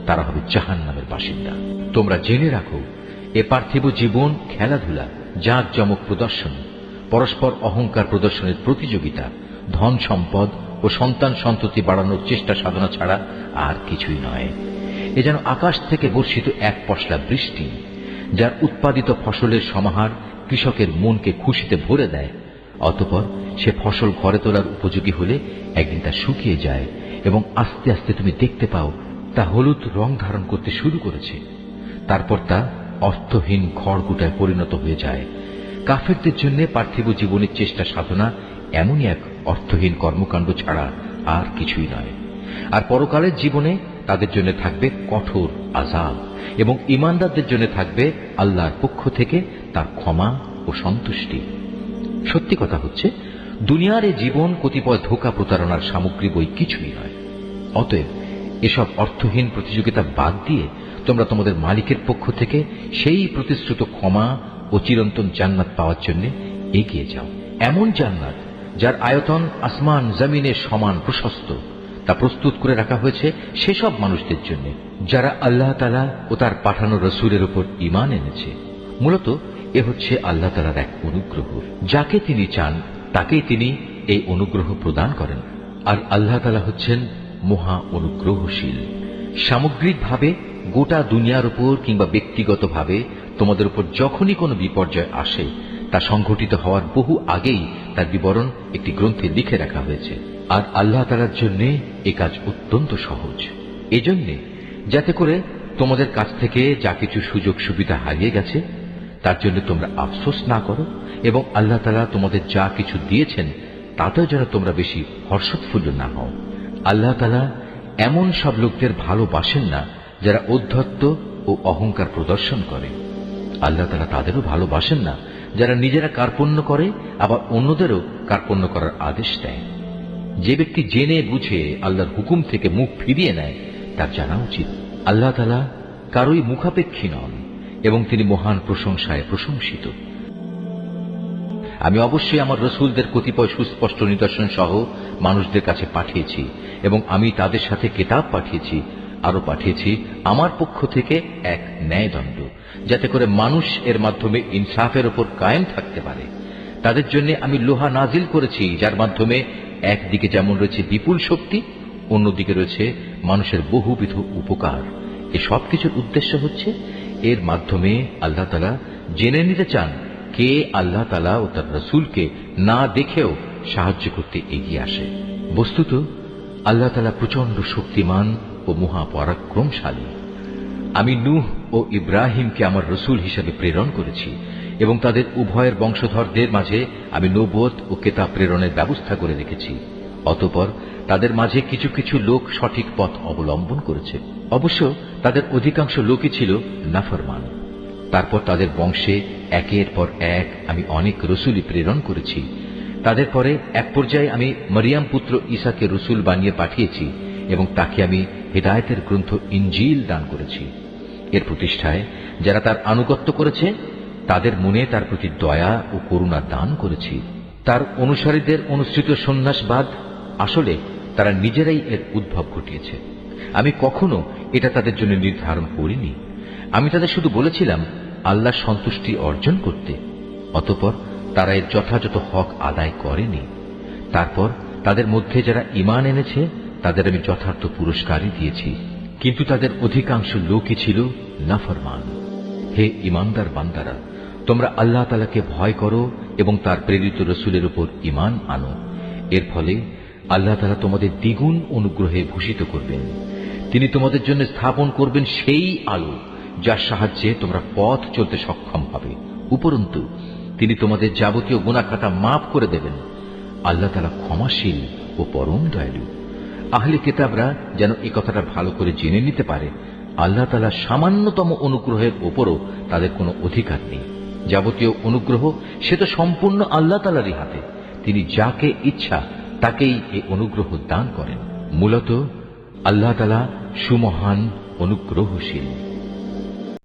তারা হবে জাহান্নামের বাসিন্দা। তোমরা জেনে রাখো, এ পার্থিব জীবন খেলাধুলা, জাঁকজমক প্রদর্শন, পরস্পর অহংকার প্রদর্শনের প্রতিযোগিতা, ধন সম্পদ ও সন্তান সন্ততি বাড়ানোর চেষ্টা সাধনা ছাড়া আর কিছুই নয়। এ যেন আকাশ থেকে বর্ষিত এক পশলা বৃষ্টি, যার উৎপাদিত ফসলের সমাহার কৃষকের মনকে খুশিতে ভরে দেয়। অতঃপর সে ফসল ঘরে তোলার উপযোগী হলে একদিন তা শুকিয়ে যায় এবং আস্তে আস্তে তুমি দেখতে পাও তা হলুদ রং ধারণ করতে শুরু করেছে। তারপর তা অর্থহীন খড়কুটায় পরিণত হয়ে যায়। কাফেরদের জন্য পার্থিব জীবনের চেষ্টা সাধনা এমনই এক অর্থহীন কর্মকাণ্ড ছাড়া আর কিছুই নয়। আর পরকালের জীবনে তাদের জন্য থাকবে কঠোর আযাব এবং ঈমানদারদের জন্য থাকবে আল্লাহর পক্ষ থেকে তার ক্ষমা ও সন্তুষ্টি। সত্যি কথা হচ্ছে, দুনিয়ার এই জীবন কতিপয় ধোঁকা প্রতারণার সামগ্রী বই কিছুই নয়। অতএব এসব অর্থহীন প্রতিযোগিতা বাদ দিয়ে তোমরা তোমাদের মালিকের পক্ষ থেকে সেই প্রতিশ্রুত ক্ষমা ও চিরন্তন জান্নাত পাওয়ার জন্য এগিয়ে যাও। এমন জান্নাত যার আয়তন আসমান জমিনের সমান প্রশস্ত, তা প্রস্তুত করে রাখা হয়েছে সেসব মানুষদের জন্য যারা আল্লাহ তাআলা ও তার পাঠানো রাসূলের উপর ঈমান এনেছে। মূলত এ হচ্ছে আল্লাহ তাআলার এক অনুগ্রহ। যাকে তিনি চান তাকেই তিনি এই অনুগ্রহ প্রদান করেন। আর আল্লাহ তাআলা হচ্ছেন মহা অনুগ্রহশীল। সামগ্রিকভাবে গোটা দুনিয়ার উপর কিংবা ব্যক্তিগতভাবে তোমাদের উপর যখনই কোনো বিপর্যয় আসে, তা সংঘটিত হওয়ার বহু আগেই তার বিবরণ একটি গ্রন্থে লিখে রাখা হয়েছে। আর আল্লাহ তাআলার জন্য এ কাজ অত্যন্ত সহজ। এজন্যে যাতে করে তোমাদের কাছ থেকে যা কিছু সুযোগ সুবিধা হারিয়ে গেছে তার জন্য তোমরা আফসোস না করো, এবং আল্লাহ তাআলা তোমাদের যা কিছু দিয়েছেন তাতেও যেন তোমরা বেশি হর্ষোৎফুল্ল না হও। আল্লাহ তাআলা এমন সব লোকদের ভালোবাসেন না যারা ঔদ্ধত্য ও অহংকার প্রদর্শন করে। আল্লাহ তাআলা তাদেরও ভালোবাসেন না যারা নিজেরা কার্পণ্য করে আবার অন্যদেরও কার্পণ্য করার আদেশ দেয়। যে ব্যক্তি জেনে বুঝে আল্লাহর হুকুম থেকে মুখ ফিরিয়ে নেয় তার জানা উচিত আল্লাহ তাআলা কারোই মুখাপেক্ষী নন এবং তিনি মহান প্রশংসায় প্রশংসিত। আমি অবশ্যই আমার রাসূলদের কতিপয় সুস্পষ্ট নিদর্শন সহ মানুষদের কাছে পাঠিয়েছি এবং আমি তাদের সাথে কিতাব পাঠিয়েছি। আরো পাঠিয়েছি আমার পক্ষ থেকে এক ন্যায়দণ্ড, যাতে করে মানুষ এর মাধ্যমে ইনসাফের উপর কায়েম থাকতে পারে। তাদের জন্য আমি লোহা নাজিল করেছি, যার মাধ্যমে একদিকে যেমন রয়েছে বিপুল শক্তি, অন্যদিকে রয়েছে মানুষের বহুবিধ উপকার এ সব কিছুর উদ্দেশ্য হচ্ছে এর মাধ্যমে আল্লাহ তাআলা জেনে নিতে চান কে আল্লাহ তাআলা ও তার রাসূলকে না দেখেও সাহায্য করতে এগিয়ে আসে। বস্তুত আল্লাহ তাআলা প্রচন্ড শক্তিমান ও মহাপরাক্রমশালী। আমি নূহ ও ইব্রাহিমকে আমার রসুল হিসেবে প্রেরণ করেছি এবং তাদের উভয়ের বংশধরদের মাঝে আমি নবুয়ত ও কিতাব প্রেরণের ব্যবস্থা করে রেখেছি। অতঃপর তাদের মাঝে কিছু কিছু লোক সঠিক পথ অবলম্বন করেছে, অবশ্য তাদের অধিকাংশ লোকই ছিল নাফরমান। তারপর তাদের বংশে একের পর এক আমি অনেক রসুলই প্রেরণ করেছি। তাদের পরে এক পর্যায়ে আমি মরিয়াম পুত্র ঈসাকে রসুল বানিয়ে পাঠিয়েছি এবং তাকে আমি হিদায়াতের গ্রন্থ ইনজিল দান করেছি। এর প্রতিষ্ঠায় যারা তার আনুগত্য করেছে তাদের মনে তার প্রতি দয়া ও করুণা দান করেছি। তার অনুসারীদের অনুসৃত সন্ন্যাসবাদ আসলে তারা নিজেরাই এর উদ্ভব ঘটিয়েছে। আমি কখনো এটা তাদের জন্য নির্ধারণ করিনি। আমি তাদের শুধু বলেছিলাম আল্লাহর সন্তুষ্টি অর্জন করতে। অতঃপর তারা এর যথাযথ হক আদায় করেনি। তারপর তাদের মধ্যে যারা ঈমান এনেছে তাদের আমি যথার্থ পুরস্কারই দিয়েছি, কিন্তু তাদের অধিকাংশ লোকই ছিল নাফরমান। হে ঈমানদার বান্দারা, তোমরা আল্লাহ তাআলাকে ভয় করো এবং তার প্রেরিত রসুলের উপর ঈমান আনো। এর ফলে আল্লাহ তাআলা তোমাদের দ্বিগুণ অনুগ্রহে ভূষিত করবেন। তিনি তোমাদের জন্য স্থাপন করবেন সেই আলো যার সাহায্যে তোমরা পথ চলতে সক্ষম হবে। উপরন্তু তিনি তোমাদের যাবতীয় গুনাহ খাতা মাফ করে দেবেন। আল্লাহ তাআলা ক্ষমাশীল ও পরম দয়ালু। আহলে কিতাবরা যেন এই কথাটা ভালো করে জেনে নিতে পারে আল্লাহ তাআলা সামান্যতম অনুগ্রহের ওপরও তাদের কোনো অধিকার নেই। যাবতীয় অনুগ্রহ সে তো সম্পূর্ণ আল্লাহ তাআলারই হাতে। তিনি যাকে ইচ্ছা তাকেই এই অনুগ্রহ দান করেন। মূলত আল্লাহ তাআলা সুমহান অনুগ্রহশীল।